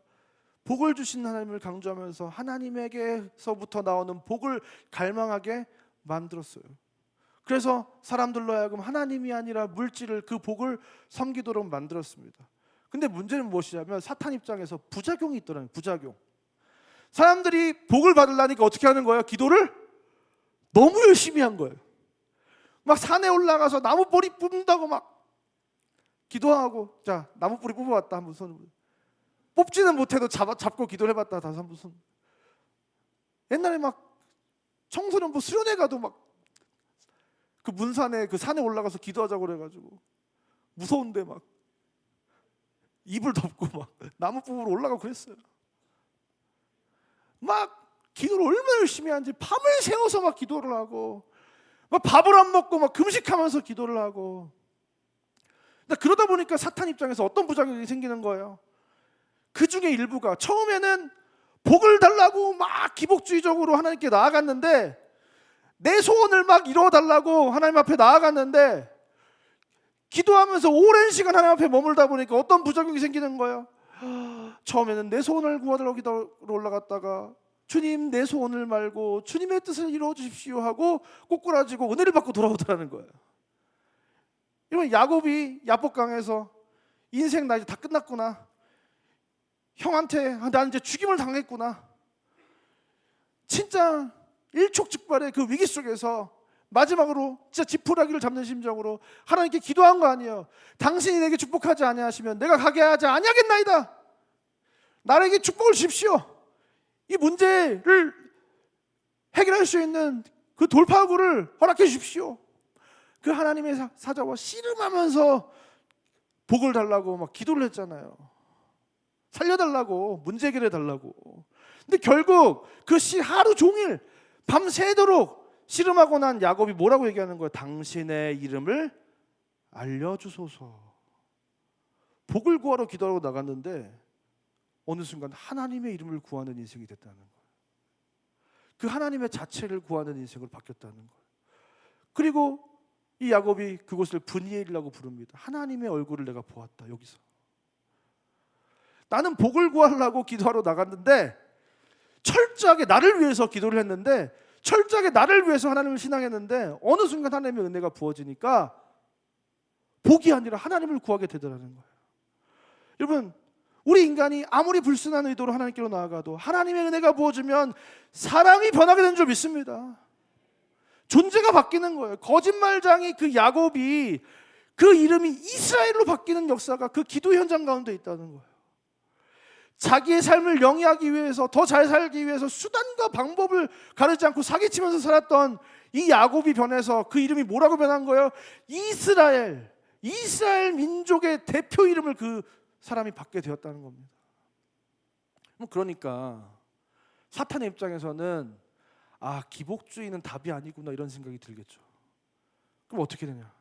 복을 주신 하나님을 강조하면서 하나님에게서부터 나오는 복을 갈망하게 만들었어요. 그래서 사람들로 하여금 하나님이 아니라 물질을, 그 복을 섬기도록 만들었습니다. 근데 문제는 무엇이냐면 사탄 입장에서 부작용이 있더라고요. 부작용. 사람들이 복을 받으려니까 어떻게 하는 거예요? 기도를 너무 열심히 한 거예요. 막 산에 올라가서 나무 뿌리 뽑는다고 막 기도하고, 자 나무 뿌리 뽑아왔다 한번 손, 뽑지는 못해도 잡고 기도를 해봤다 다시 한번 손. 옛날에 막 청소년부 수련회 가도 막 그 문산에 그 산에 올라가서 기도하자고 그래가지고 무서운데 막 이불 덮고 막 나무 뽑으러 올라가고 그랬어요. 막 기도를 얼마나 열심히 하는지 밤을 새워서 막 기도를 하고 막 밥을 안 먹고 막 금식하면서 기도를 하고. 그러다 보니까 사탄 입장에서 어떤 부작용이 생기는 거예요? 그 중에 일부가 처음에는 복을 달라고 막 기복주의적으로 하나님께 나아갔는데, 내 소원을 막 이루어달라고 하나님 앞에 나아갔는데 기도하면서 오랜 시간 하나님 앞에 머물다 보니까 어떤 부작용이 생기는 거예요? 처음에는 내 소원을 구하러 기도로 올라갔다가 주님 내 소원을 말고 주님의 뜻을 이루어 주십시오 하고 꼬꾸라지고 은혜를 받고 돌아오더라는 거예요. 이러면 야곱이 야복강에서 인생 나 이제 다 끝났구나, 형한테 나 이제 죽임을 당했구나, 진짜 일촉즉발의 그 위기 속에서 마지막으로 진짜 지푸라기를 잡는 심정으로 하나님께 기도한 거 아니에요. 당신이 내게 축복하지 아니하시면 내가 가게 하지 아니하겠나이다. 나에게 축복을 주십시오. 이 문제를 해결할 수 있는 그 돌파구를 허락해 주십시오. 그 하나님의 사자와 씨름하면서 복을 달라고 막 기도를 했잖아요. 살려달라고, 문제 해결해 달라고. 근데 결국 그 하루 종일 밤새도록 씨름하고 난 야곱이 뭐라고 얘기하는 거예요? 당신의 이름을 알려주소서. 복을 구하러 기도하러 나갔는데 어느 순간 하나님의 이름을 구하는 인생이 됐다는 거예요. 그 하나님의 자체를 구하는 인생으로 바뀌었다는 거예요. 그리고 이 야곱이 그곳을 브니엘이라고 부릅니다. 하나님의 얼굴을 내가 보았다. 여기서 나는 복을 구하려고 기도하러 나갔는데, 철저하게 나를 위해서 기도를 했는데, 철저하게 나를 위해서 하나님을 신앙했는데, 어느 순간 하나님의 은혜가 부어지니까 복이 아니라 하나님을 구하게 되더라는 거예요. 여러분, 우리 인간이 아무리 불순한 의도로 하나님께로 나아가도 하나님의 은혜가 부어지면 사람이 변하게 되는 줄 믿습니다. 존재가 바뀌는 거예요. 거짓말장이 그 야곱이 그 이름이 이스라엘로 바뀌는 역사가 그 기도 현장 가운데 있다는 거예요. 자기의 삶을 영위하기 위해서, 더 잘 살기 위해서 수단과 방법을 가르지 않고 사기치면서 살았던 이 야곱이 변해서 그 이름이 뭐라고 변한 거예요? 이스라엘 민족의 대표 이름을 그 사람이 받게 되었다는 겁니다. 그러니까 사탄의 입장에서는 기복주의는 답이 아니구나 이런 생각이 들겠죠. 그럼 어떻게 되냐?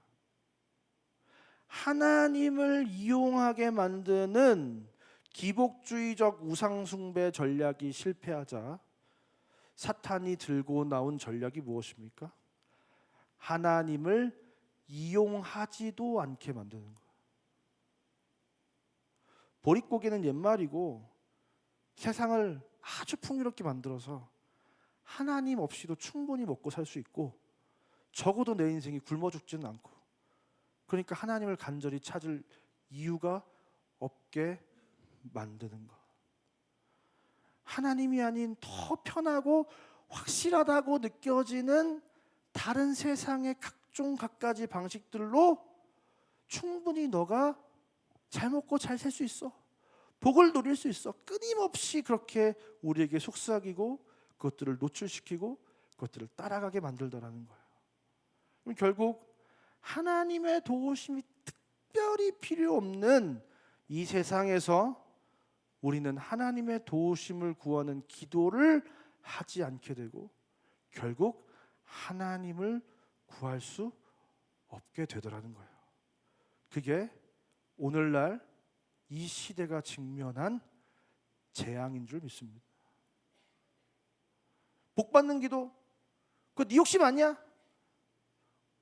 하나님을 이용하게 만드는 기복주의적 우상숭배 전략이 실패하자 사탄이 들고 나온 전략이 무엇입니까? 하나님을 이용하지도 않게 만드는 거예요. 보릿고개는 옛말이고 세상을 아주 풍요롭게 만들어서 하나님 없이도 충분히 먹고 살 수 있고, 적어도 내 인생이 굶어 죽지는 않고, 그러니까 하나님을 간절히 찾을 이유가 없게 만드는 것. 하나님이 아닌 더 편하고 확실하다고 느껴지는 다른 세상의 각종 갖가지 방식들로 충분히 너가 잘 먹고 잘 살 수 있어, 복을 누릴 수 있어, 끊임없이 그렇게 우리에게 속삭이고 그것들을 노출시키고 그것들을 따라가게 만들더라는 거예요. 그럼 결국 하나님의 도우심이 특별히 필요 없는 이 세상에서 우리는 하나님의 도우심을 구하는 기도를 하지 않게 되고 결국 하나님을 구할 수 없게 되더라는 거예요. 그게 오늘날 이 시대가 직면한 재앙인 줄 믿습니다. 복 받는 기도, 그거 네 욕심 아니야?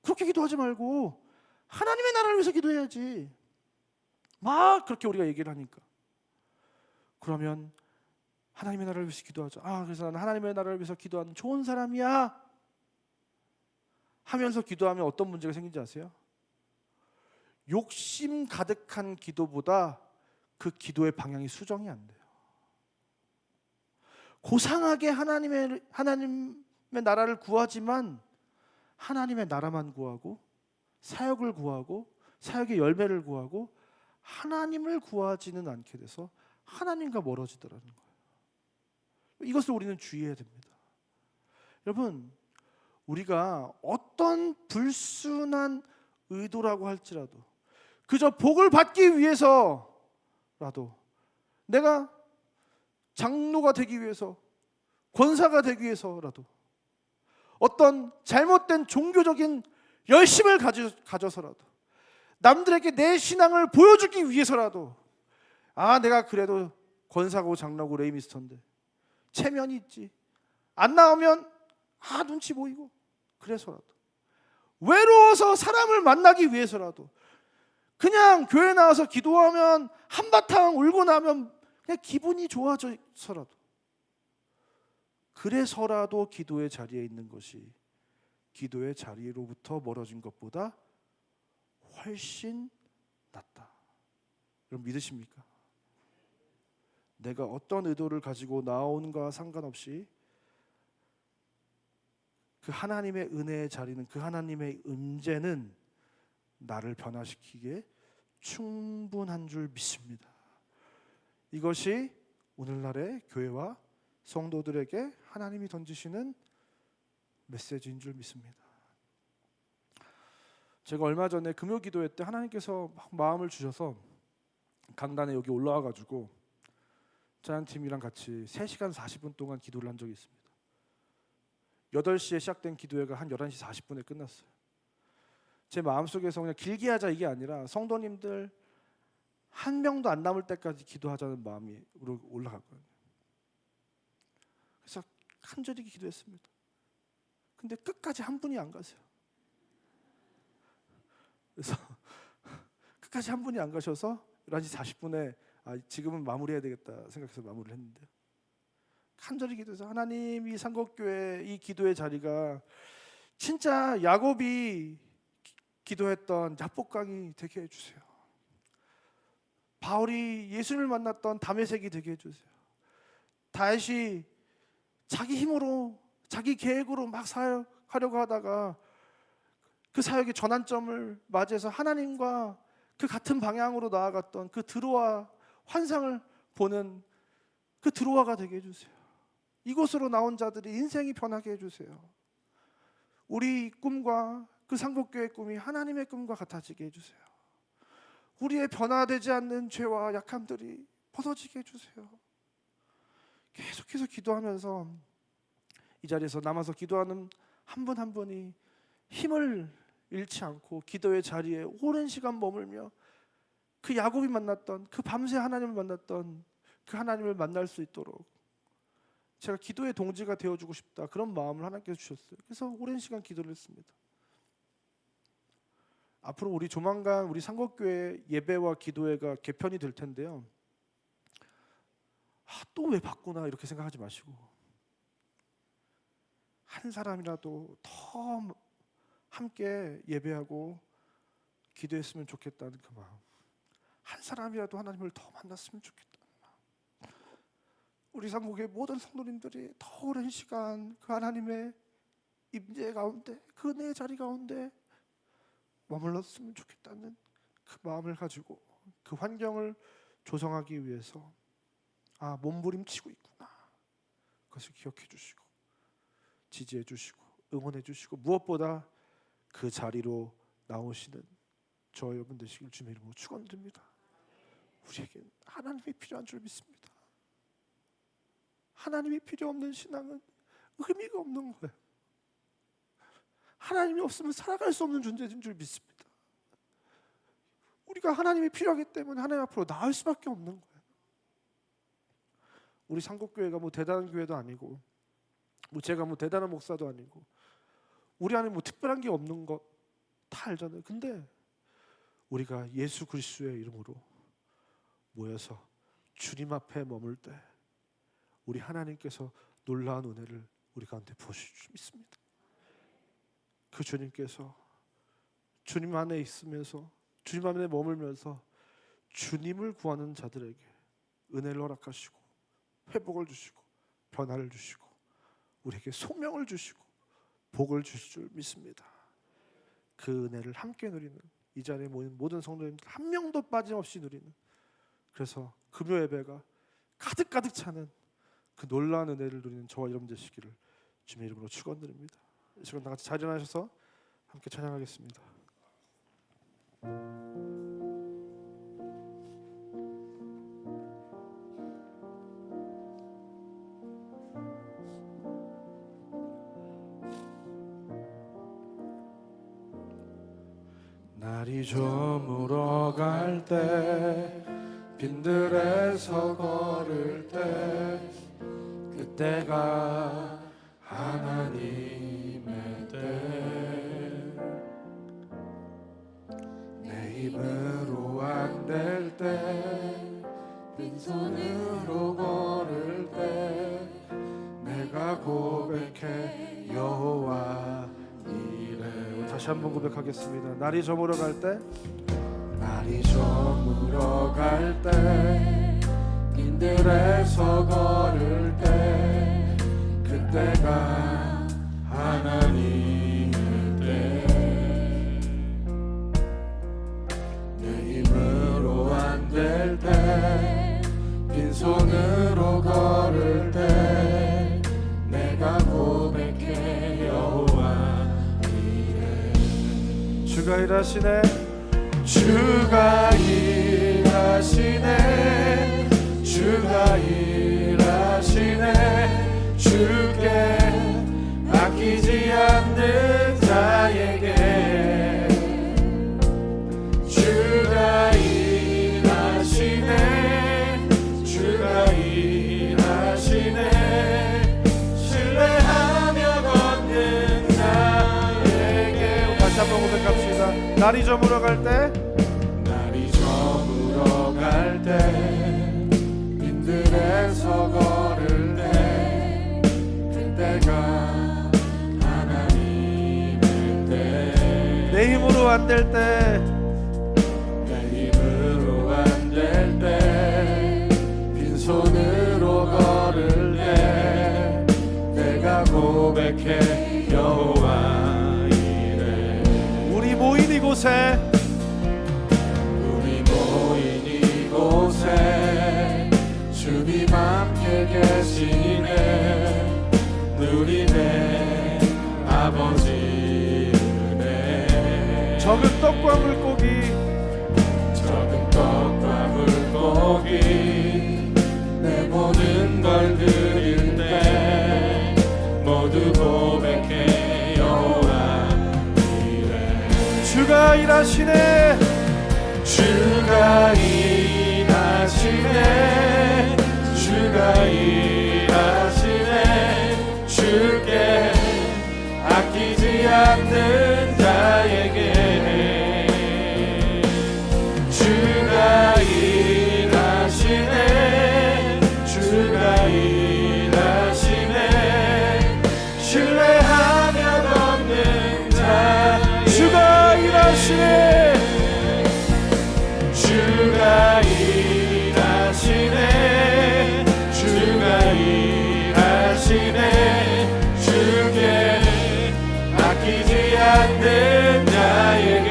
그렇게 기도하지 말고 하나님의 나라를 위해서 기도해야지. 막 그렇게 우리가 얘기를 하니까, 그러면 하나님의 나라를 위해서 기도하자. 그래서 나는 하나님의 나라를 위해서 기도하는 좋은 사람이야 하면서 기도하면 어떤 문제가 생긴지 아세요? 욕심 가득한 기도보다 그 기도의 방향이 수정이 안 돼요. 고상하게 하나님의 나라를 구하지만 하나님의 나라만 구하고 사역을 구하고 사역의 열매를 구하고 하나님을 구하지는 않게 돼서 하나님과 멀어지더라는 거예요. 이것을 우리는 주의해야 됩니다. 여러분, 우리가 어떤 불순한 의도라고 할지라도 그저 복을 받기 위해서라도, 내가 장로가 되기 위해서, 권사가 되기 위해서라도, 어떤 잘못된 종교적인 열심을 가져서라도, 남들에게 내 신앙을 보여주기 위해서라도, 내가 그래도 권사고 장로고 레이미스터인데 체면이 있지, 안 나오면 눈치 보이고, 그래서라도, 외로워서 사람을 만나기 위해서라도, 그냥 교회 나와서 기도하면 한바탕 울고 나면 그냥 기분이 좋아져서라도, 그래서라도 기도의 자리에 있는 것이 기도의 자리로부터 멀어진 것보다 훨씬 낫다. 여러분 믿으십니까? 내가 어떤 의도를 가지고 나온과 상관없이 그 하나님의 은혜의 자리는, 그 하나님의 임재는 나를 변화시키기에 충분한 줄 믿습니다. 이것이 오늘날의 교회와 성도들에게 하나님이 던지시는 메시지인 줄 믿습니다. 제가 얼마 전에 금요기도회 때 하나님께서 막 마음을 주셔서 강단에 여기 올라와 가지고 자연팀이랑 같이 3시간 40분 동안 기도를 한 적이 있습니다. 8시에 시작된 기도회가 한 11시 40분에 끝났어요. 제 마음속에서 그냥 길게 하자 이게 아니라 성도님들 한 명도 안 남을 때까지 기도하자는 마음이 올라갔거든요. 그래서 간절히 기도했습니다. 근데 끝까지 한 분이 안 가세요. 그래서 끝까지 한 분이 안 가셔서 11시 40분에 지금은 마무리해야 되겠다 생각해서 마무리를 했는데요. 간절히 기도해서 하나님, 이 상곡교회 이 기도의 자리가 진짜 야곱이 기도했던 야복강이 되게 해주세요. 바울이 예수님을 만났던 다메섹이 되게 해주세요. 다윗이 자기 힘으로 자기 계획으로 막 사역하려고 하다가 그 사역의 전환점을 맞이해서 하나님과 그 같은 방향으로 나아갔던 그 드로아 환상을 보는 그 드로아가 되게 해주세요. 이곳으로 나온 자들이 인생이 변하게 해주세요. 우리 꿈과 그 상곡교회의 꿈이 하나님의 꿈과 같아지게 해주세요. 우리의 변화되지 않는 죄와 약함들이 벗어지게 해주세요. 계속해서 기도하면서 이 자리에서 남아서 기도하는 한 분 한 분이 힘을 잃지 않고 기도의 자리에 오랜 시간 머물며 그 야곱이 만났던, 그 밤새 하나님을 만났던 그 하나님을 만날 수 있도록 제가 기도의 동지가 되어주고 싶다, 그런 마음을 하나님께서 주셨어요. 그래서 오랜 시간 기도를 했습니다. 앞으로 우리 조만간 우리 상곡교회 예배와 기도회가 개편이 될 텐데요. 또 왜 바꾸나 이렇게 생각하지 마시고 한 사람이라도 더 함께 예배하고 기도했으면 좋겠다는 그 마음, 한 사람이라도 하나님을 더 만났으면 좋겠다는 마음, 우리 상곡의 모든 성도님들이 더 오랜 시간 그 하나님의 임재 가운데, 그 은혜의 자리 가운데 머물렀으면 좋겠다는 그 마음을 가지고 그 환경을 조성하기 위해서 몸부림치고 있구나, 그것을 기억해 주시고 지지해 주시고 응원해 주시고 무엇보다 그 자리로 나오시는 저 여러분 되시길 주님의 이름으로 축원드립니다. 우리에게 하나님이 필요한 줄 믿습니다. 하나님이 필요 없는 신앙은 의미가 없는 거예요. 하나님이 없으면 살아갈 수 없는 존재인 줄 믿습니다. 우리가 하나님이 필요하기 때문에 하나님 앞으로 나을 수밖에 없는 거예요. 우리 상곡교회가 뭐 대단한 교회도 아니고, 뭐 제가 뭐 대단한 목사도 아니고, 우리 안에 뭐 특별한 게 없는 거 다 알잖아요. 근데 우리가 예수 그리스도의 이름으로 모여서 주님 앞에 머물 때 우리 하나님께서 놀라운 은혜를 우리 가운데 부어주실 줄 믿습니다. 그 주님께서 주님 안에 있으면서 주님 안에 머물면서 주님을 구하는 자들에게 은혜를 허락하시고 회복을 주시고 변화를 주시고 우리에게 소명을 주시고 복을 주실 줄 믿습니다. 그 은혜를 함께 누리는 이 자리에 모인 모든 성도님들 한 명도 빠짐없이 누리는, 그래서 금요 예배가 가득가득 차는 그 놀라운 은혜를 누리는 저와 여러분 되시기를 주님의 이름으로 축원드립니다. 이 시간 다 같이 자리 일어나셔서 함께 찬양하겠습니다. 날이 저물어 갈 때 빈들에서 걸을 때 그때가 하나님의 때, 내 입으로 안 될 때 빈손으로 다시 한번 고백하겠습니다. 날이 저물어 갈 때, 날이 저물어 갈 때, 빈들에서 걸을 때, 그때가 하나님일 때, 내 힘으로 안 될 때, 빈손으로 걸을 때, 내가 고백해 여호와 이래. 주가 일하시네, 주가 일하시네, 주가 일하시네, 주께 아끼지 않는 자에게. 주가 일하시네, 주가 일하시네, 신뢰하며 걷는 자에게. 다시 한번 고백합시다. 날이 저물어 갈 때, 날이 저물어 갈 때, 빈들에서 걸을 때, 그때가 하나님일 때, 내 힘으로 안 될 때, 내 힘으로 안 될 때, 빈손으로 걸을 때, 내가 고백해 여호와 이래. 우리 모인 이곳에, 우리 모인 이곳에 주님 함께 계시네, 누리네 아버지 은혜. 적은 떡과 물고기, 적은 떡과 물고기, 내 모든 걸 드릴 때, 모두 고백해 여호와 이래. 주가 일하시네, 주가 일하시네, 주가 일하시네, 주께 아끼지 않는 자에게. 주가 일하시네, 주가 일하시네, 신뢰하며 걷는 자에게. 주가 일하시네, 주가 일하시네, 주가 일하시네, 주께 아끼지 않는 자에게.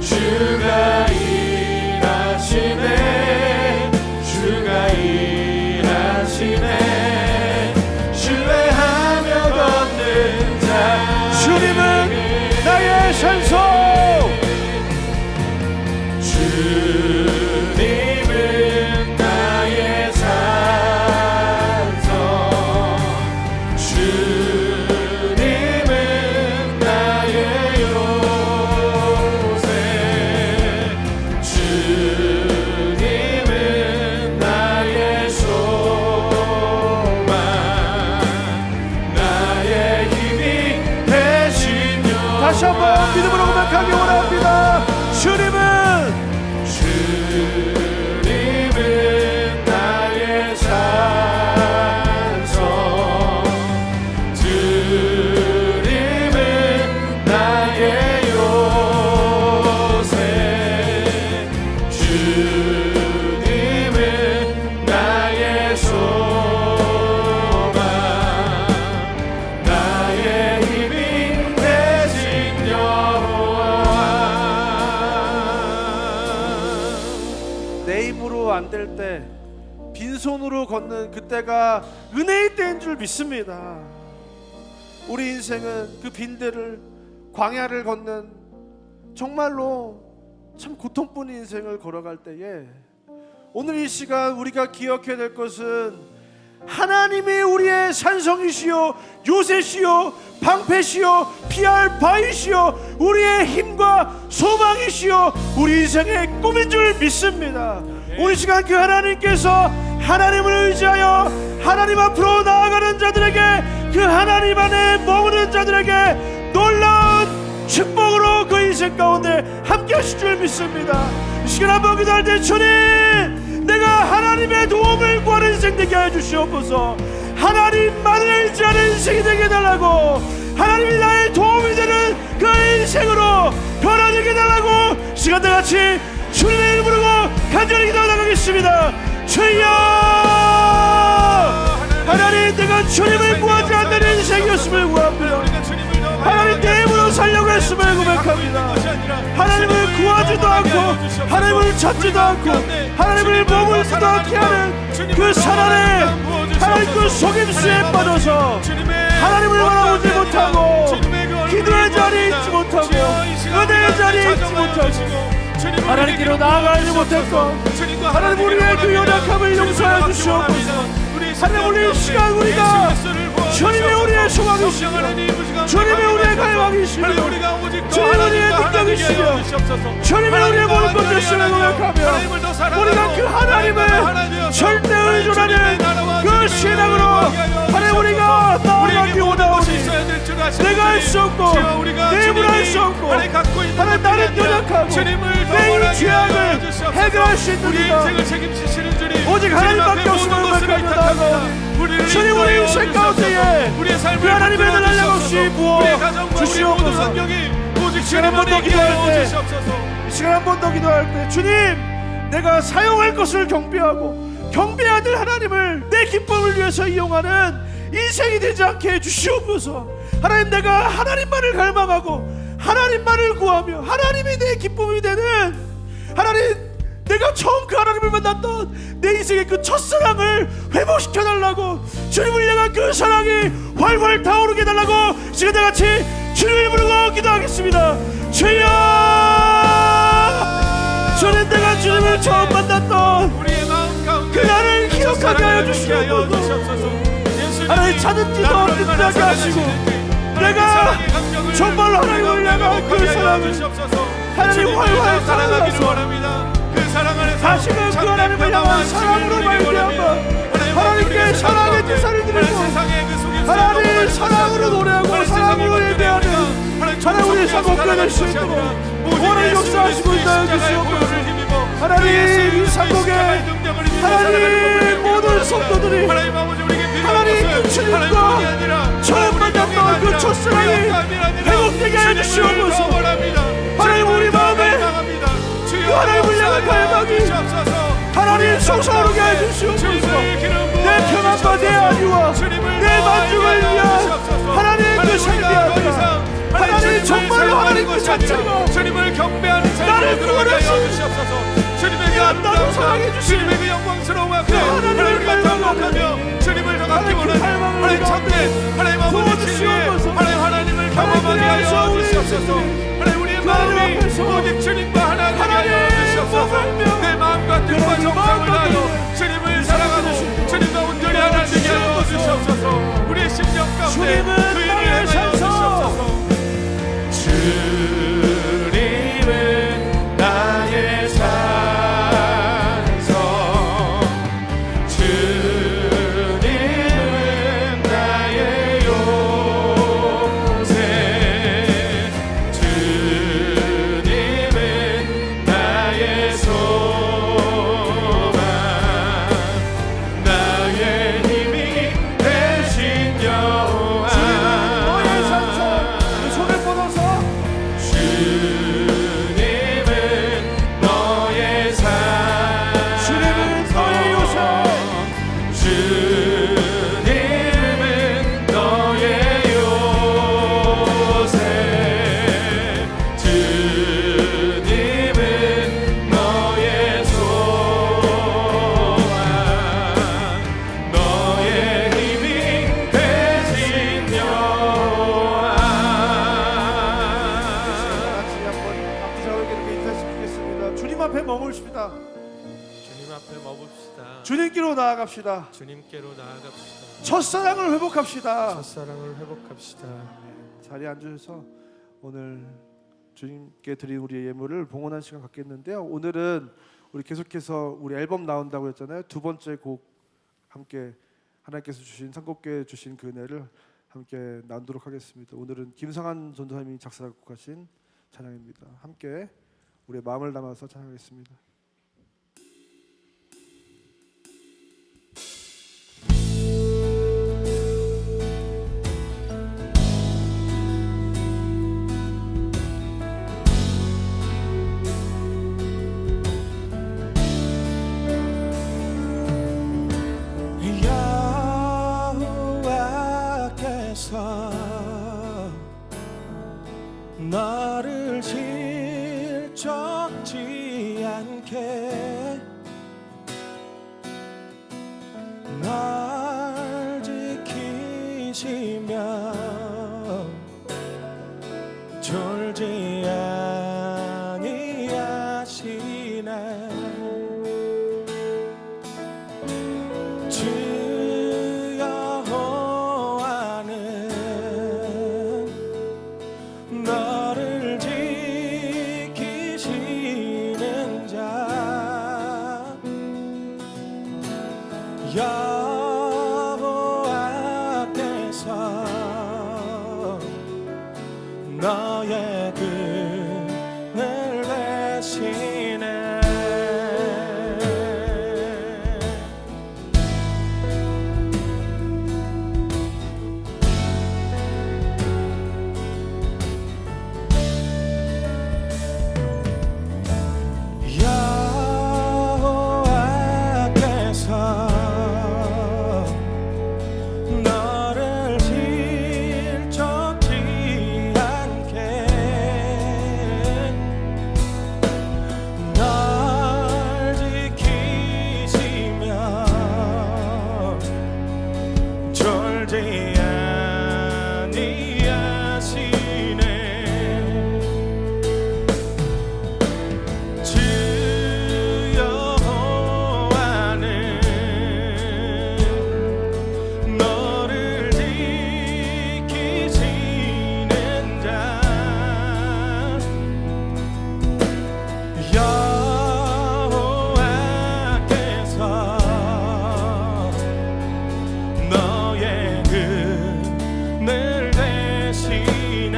주가 일하시네, 주가 일하시네, 신뢰하며 걷는 자. 주님은 나의 산소, 주님은 나의 산소, 주님은 나의 요새, 주님은 나의 소망, 나의 힘이 되신 여호와. 다시 한번 믿음으로 고백하기 원합니다. 주님은 나의 산소, 주님은 나의 요새, 주님은 나의 소망, 나의 힘이 되신 여호와. 내 힘으로 안 될 때, 빈손으로 걷는 그때가 은혜의 때인 줄 믿습니다. 우리 인생은 그 빈대를, 광야를 걷는 정말로 참 고통뿐인 인생을 걸어갈 때에, 오늘 이 시간 우리가 기억해야 될 것은 하나님이 우리의 산성이시요 요새시요 방패시요 피할 바위시요 우리의 힘과 소망이시요 우리 인생의 꿈인 줄 믿습니다. 오늘 시간 그 하나님께서 하나님을 의지하여 하나님 앞으로 나아가는 자들에게, 그 하나님 안에 머무는 자들에게 놀라운 축복으로 그 인생 가운데 함께 하실 줄 믿습니다. 이 시간 한번 기도할 때, 주님, 내가 하나님의 도움을 구하는 인생 되게 하여 주시옵소서. 하나님만을 의지하는 인생이 되게 해달라고, 하나님이 나의 도움이 되는 그 인생으로 변화되게 해달라고 시간대같이 주님의 이름을 부르고 간절히 기도해 나가겠습니다. 주여, 하나님, 내가 주님을 구하지 않는 인생이었음을 구합니다. 하나님, 내 힘으로 살려고 했음을 고백합니다. 하나님을 구하지도 않고 하나님을 찾지도 않고 하나님을 머물지도 않게 하는 그 사단의 하나님 그 속임수에 빠져서 하나님을 바라보지 못하고 기도의 자리에 있지 못하고 은혜의 자리에 있지 못하고 하나님께로 나아가지 못했고 하나님, 우리의 그 연약함을 용서해 주시옵소서. 하나님, 우리 시간 우리가 주님의 우리의 소망이시며 주님의 우리의 갈망이시며 주님의 우리의 능력이시며 주님의 우리의 모든 것 되시며 고백하며 우리가 그 하나님을 절대 의존하는 그 신앙으로 하나님 우리가 나아가기 원하오니 내가 할 수 없고 내 힘으로 할 수 없고 하나님, 나는 연약하고 내 이 죄악을 해결할 수 있는 이가 오직 하나님밖에 없음을 고백합니다. 주님, 우리 인생 가운데에 그 하나님의 날량 없이 부어 주시옵소서. 시간 한 번 더 기도할 때, 시간 한 번 더 기도할 때, 주님, 내가 사용할 것을 경배하고 경배해야 될 하나님을 내 기쁨을 위해서 이용하는 인생이 되지 않게 해주시옵소서. 하나님, 내가 하나님만을 갈망하고 하나님만을 구하며 하나님이 내 기쁨이 되는 하나님, 내가 처음 그 하나님을 만났던 내 인생의 그 첫사랑을 회복시켜달라고 주님을 향한 그 사랑이 활활 타오르게 해달라고 시간대같이 주님을 부르고 기도하겠습니다. 주여, 주님, 내가 주님을 처음 만났던 그날을 기억하게 하여 주시옵소서. 하나님, 찾은 지도 없는 자게 하시고 내가 정말로 하나님을 향한 그 사랑을 하나님 활활 사랑하서 다시금 그 하나님을 향한 사랑으로 말미암아 하나님께 사랑의 제사를 드리고 하나님 사랑으로 노래하고 사랑으로 예배하는 하나님 우리 사곡가 될 수 있도록 오늘 역사하시고 있다는 주시옵소서. 하나님, 이 사곡에 하나님 모든 성도들이 하나님 그 주님과 처음 만났던 그 첫사랑이 회복되게 해주시옵소서. 하나님, 우리 마음에 그 하나님을 향한 갈망이 하나님 솟아오르게 해주시옵소서. 내 평안과 내 안위와 내 만족을 위한 하나님 그 삶이 아니라 하나님 정말로 하나님 그 자체가 주님을 경배하는 나를 구원하시옵소서. 주님의 그 아름다운 사랑해 주시는 주님의 그 영광스러운 앞에 하나님을 갈망하며 주님을 더 갖기 원하는 하나님 참된 하나님 아버지 진리에 하나님을 경험하게 하여 주시옵소서. 하나님, 우리의 마음이 오직 주님과 하나님께 하여 주시옵소서. 내 마음과 뜻과 정성을 다하여 주님을 사랑하고 주님과 온전히 하나 되게 하여 주시옵소서. 우리의 심령 가운데 그 일을 행하여 주시옵소서. 주님은 나의 산성, 주님은 나의 요새, 주님은 나의 소망, 나의 힘이 되신 여호와. 너의 산성, 그 손을 뻗어서 주님은 너의 산성, 주님은 너의 요새, 주님은 너의 요새, 주님은 너의 소망, 너의 힘이 되신 여호와. 같이 한번 앞뒤좌우에게 이렇게 인사했으면 좋겠습니다. 주님 앞에 머물십시다. 주님 앞에 머뭅시다. 주님께로 나아갑시다. 주님께로 나아갑시다. 첫사랑을 회복합시다. 첫사랑을 회복합시다. 자리에 앉으셔서 오늘 주님께 드린 우리의 예물을 봉헌한 시간 갖겠는데요. 오늘은 우리 계속해서 우리 앨범 나온다고 했잖아요. 두 번째 곡 함께 하나님께서 주신 선곡교회 주신 그 은혜를 함께 나누도록 하겠습니다. 오늘은 김성한 전도사님이 작사곡하신 찬양입니다. 함께 우리의 마음을 담아서 찬양하겠습니다. 너를 질적지 않게 날 지키시며 졸지 아니하시네. 주 여호와는 너를 지키시는 자 여호와께서 너의 등을 대시네. 여호와께서 너를 질적지 않게 널 지키시며 졸지 아니하시네. 주 여호와는 너를 지키시는 자 여호와께서 너의 그늘 되시네.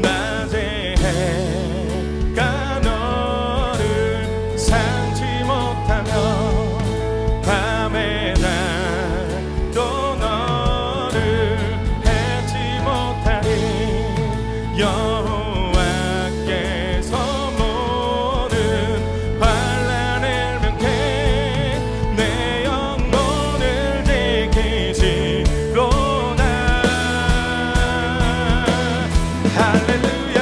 낮에 해가 너를 삼지 못하며 밤에 달도 너를 해치 못하니 여호와께서 모든 환난을 면케 내 영혼을 지키시로다. 할렐루야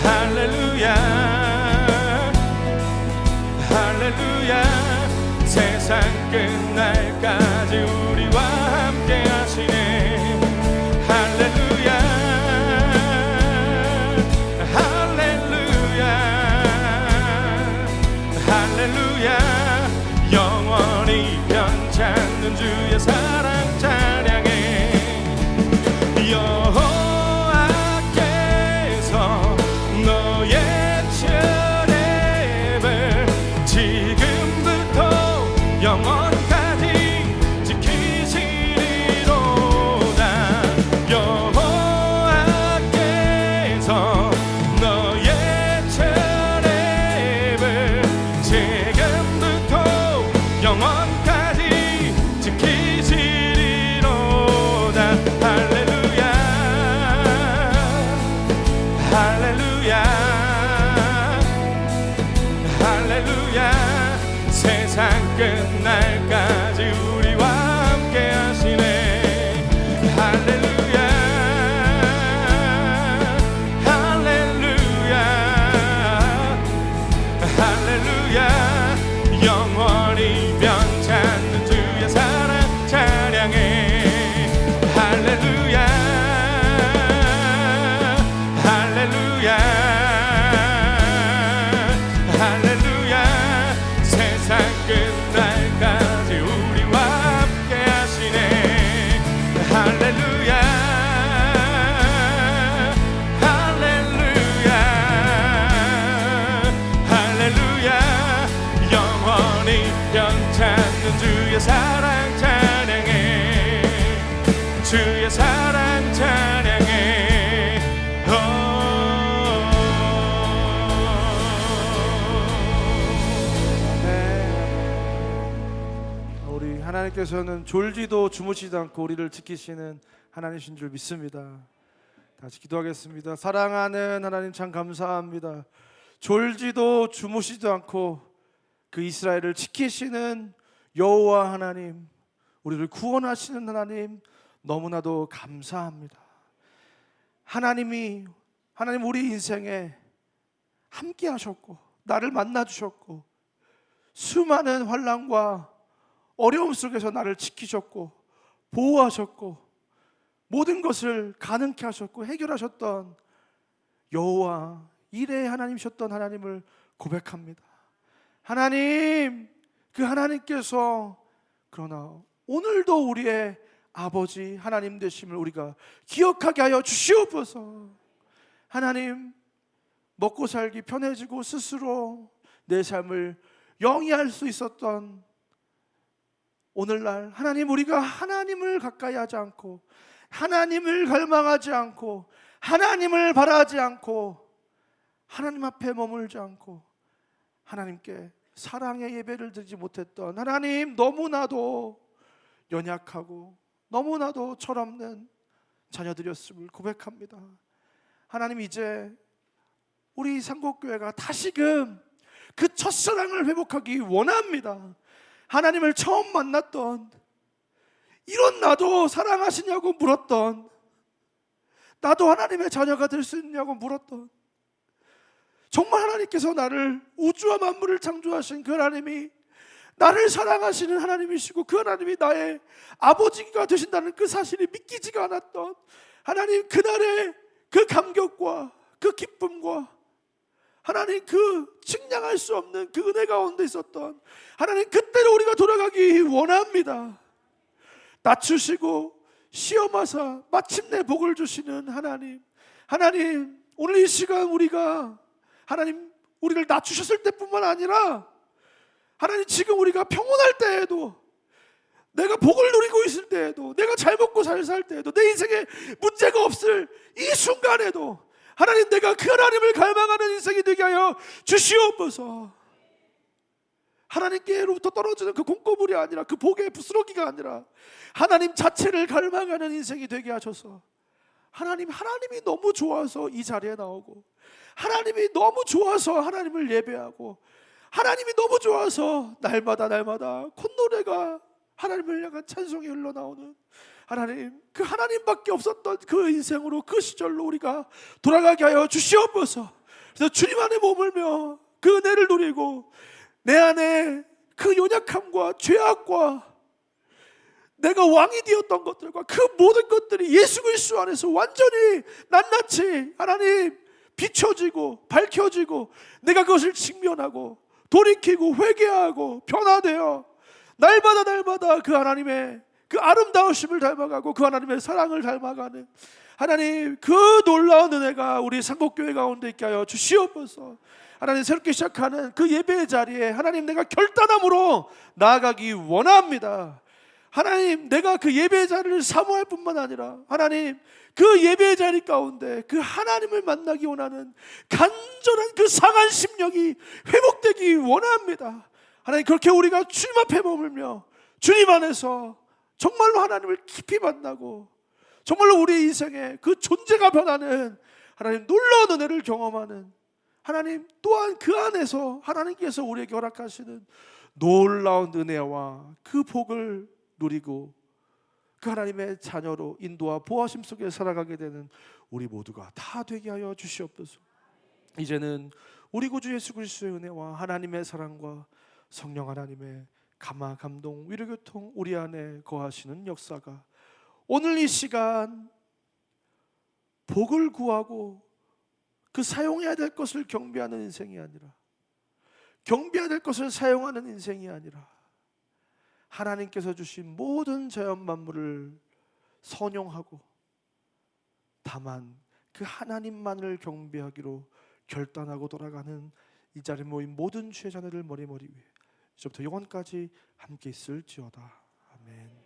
할렐루야 할렐루야. 세상 끝날까지 우리와 함께 하시네. 할렐루야 할렐루야 할렐루야. 영원히 변치 않는 주의 사랑 찬양해. 여호와께서 너의 트랩을 지금부터 영원까지 지키시리로다. 여호와께서 너의 트랩을 지금부터 영원까지 지키시리로다. 할렐루야 할렐루야 할렐루야. 세상 끝날까지 우리와 함께 하시네. 할렐루야 할렐루야 할렐루야. 영원히 변치 않는 주의 사랑 찬양해. 할렐루야 할렐루야 할렐루야. 세상 끝날까지 우리와 함께 하시네. 할렐루야 할렐루야 할렐루야. 영원히 변치 않는 주의 사랑 찬양해. 주의 사랑 찬양해. 우리 하나님께서는 졸지도 주무시지 않고 우리를 지키시는 하나님이신 줄 믿습니다. 다시 기도하겠습니다. 사랑하는 하나님 참 감사합니다. 졸지도 주무시지 않고 그 이스라엘을 지키시는 여호와 하나님, 우리를 구원하시는 하나님 너무나도 감사합니다. 하나님 우리 인생에 함께 하셨고 나를 만나 주셨고 수많은 환난과 어려움 속에서 나를 지키셨고 보호하셨고 모든 것을 가능케 하셨고 해결하셨던 여호와 이레의 하나님이셨던 하나님을 고백합니다. 하나님, 그 하나님께서 그러나 오늘도 우리의 아버지 하나님 되심을 우리가 기억하게 하여 주시옵소서. 하나님, 먹고 살기 편해지고 스스로 내 삶을 영위할 수 있었던 오늘날 하나님, 우리가 하나님을 가까이 하지 않고 하나님을 갈망하지 않고 하나님을 바라지 않고 하나님 앞에 머물지 않고 하나님께 사랑의 예배를 드리지 못했던 하나님, 너무나도 연약하고 너무나도 철없는 자녀들이었음을 고백합니다. 하나님, 이제 우리 상곡교회가 다시금 그 첫사랑을 회복하기 원합니다. 하나님을 처음 만났던, 이런 나도 사랑하시냐고 물었던, 나도 하나님의 자녀가 될 수 있냐고 물었던, 정말 하나님께서 나를, 우주와 만물을 창조하신 그 하나님이 나를 사랑하시는 하나님이시고 그 하나님이 나의 아버지가 되신다는 그 사실이 믿기지가 않았던 하나님, 그날의 그 감격과 그 기쁨과 하나님, 그 측량할 수 없는 그 은혜 가운데 있었던 하나님, 그때로 우리가 돌아가기 원합니다. 낮추시고 시험하사 마침내 복을 주시는 하나님, 하나님, 오늘 이 시간 우리가 하나님, 우리를 낮추셨을 때뿐만 아니라 하나님, 지금 우리가 평온할 때에도, 내가 복을 누리고 있을 때에도, 내가 잘 먹고 잘 살 때에도, 내 인생에 문제가 없을 이 순간에도 하나님, 내가 그 하나님을 갈망하는 인생이 되게 하여 주시옵소서. 하나님께로부터 떨어지는 그 콩고물이 아니라, 그 복의 부스러기가 아니라 하나님 자체를 갈망하는 인생이 되게 하셔서, 하나님이 너무 좋아서 이 자리에 나오고, 하나님이 너무 좋아서 하나님을 예배하고, 하나님이 너무 좋아서 날마다 콧노래가 하나님을 향한 찬송이 흘러나오는 하나님, 그 하나님밖에 없었던 그 인생으로, 그 시절로 우리가 돌아가게 하여 주시옵소서. 그래서 주님 안에 머물며 그 은혜를 누리고, 내 안에 그 연약함과 죄악과 내가 왕이 되었던 것들과 그 모든 것들이 예수 그리스도 안에서 완전히 낱낱이 하나님 비춰지고 밝혀지고, 내가 그것을 직면하고 돌이키고 회개하고 변화되어 날마다 그 하나님의 그 아름다우심을 닮아가고 그 하나님의 사랑을 닮아가는 하나님, 그 놀라운 은혜가 우리 상곡교회 가운데 있게 하여 주시옵소서. 하나님, 새롭게 시작하는 그 예배의 자리에 하나님, 내가 결단함으로 나아가기 원합니다. 하나님, 내가 그 예배의 자리를 사모할 뿐만 아니라 하나님, 그 예배의 자리 가운데 그 하나님을 만나기 원하는 간절한 그 상한 심령이 회복되기 원합니다. 하나님, 그렇게 우리가 주님 앞에 머물며 주님 안에서 정말로 하나님을 깊이 만나고 정말로 우리 인생의 그 존재가 변하는 하나님 놀라운 은혜를 경험하는 하나님, 또한 그 안에서 하나님께서 우리에게 허락하시는 놀라운 은혜와 그 복을 누리고 그 하나님의 자녀로 인도와 보호하심 속에 살아가게 되는 우리 모두가 다 되게 하여 주시옵소서. 이제는 우리 구주 예수 그리스도의 은혜와 하나님의 사랑과 성령 하나님의 감화, 감동, 위로교통 우리 안에 거하시는 역사가 오늘 이 시간 복을 구하고 그 사용해야 될 것을 경배하는 인생이 아니라, 경배해야 될 것을 사용하는 인생이 아니라, 하나님께서 주신 모든 자연 만물을 선용하고 다만 그 하나님만을 경배하기로 결단하고 돌아가는 이 자리에 모인 모든 주의 자녀들 머리 위에 이제부터 영원까지 함께 있을지어다. 아멘.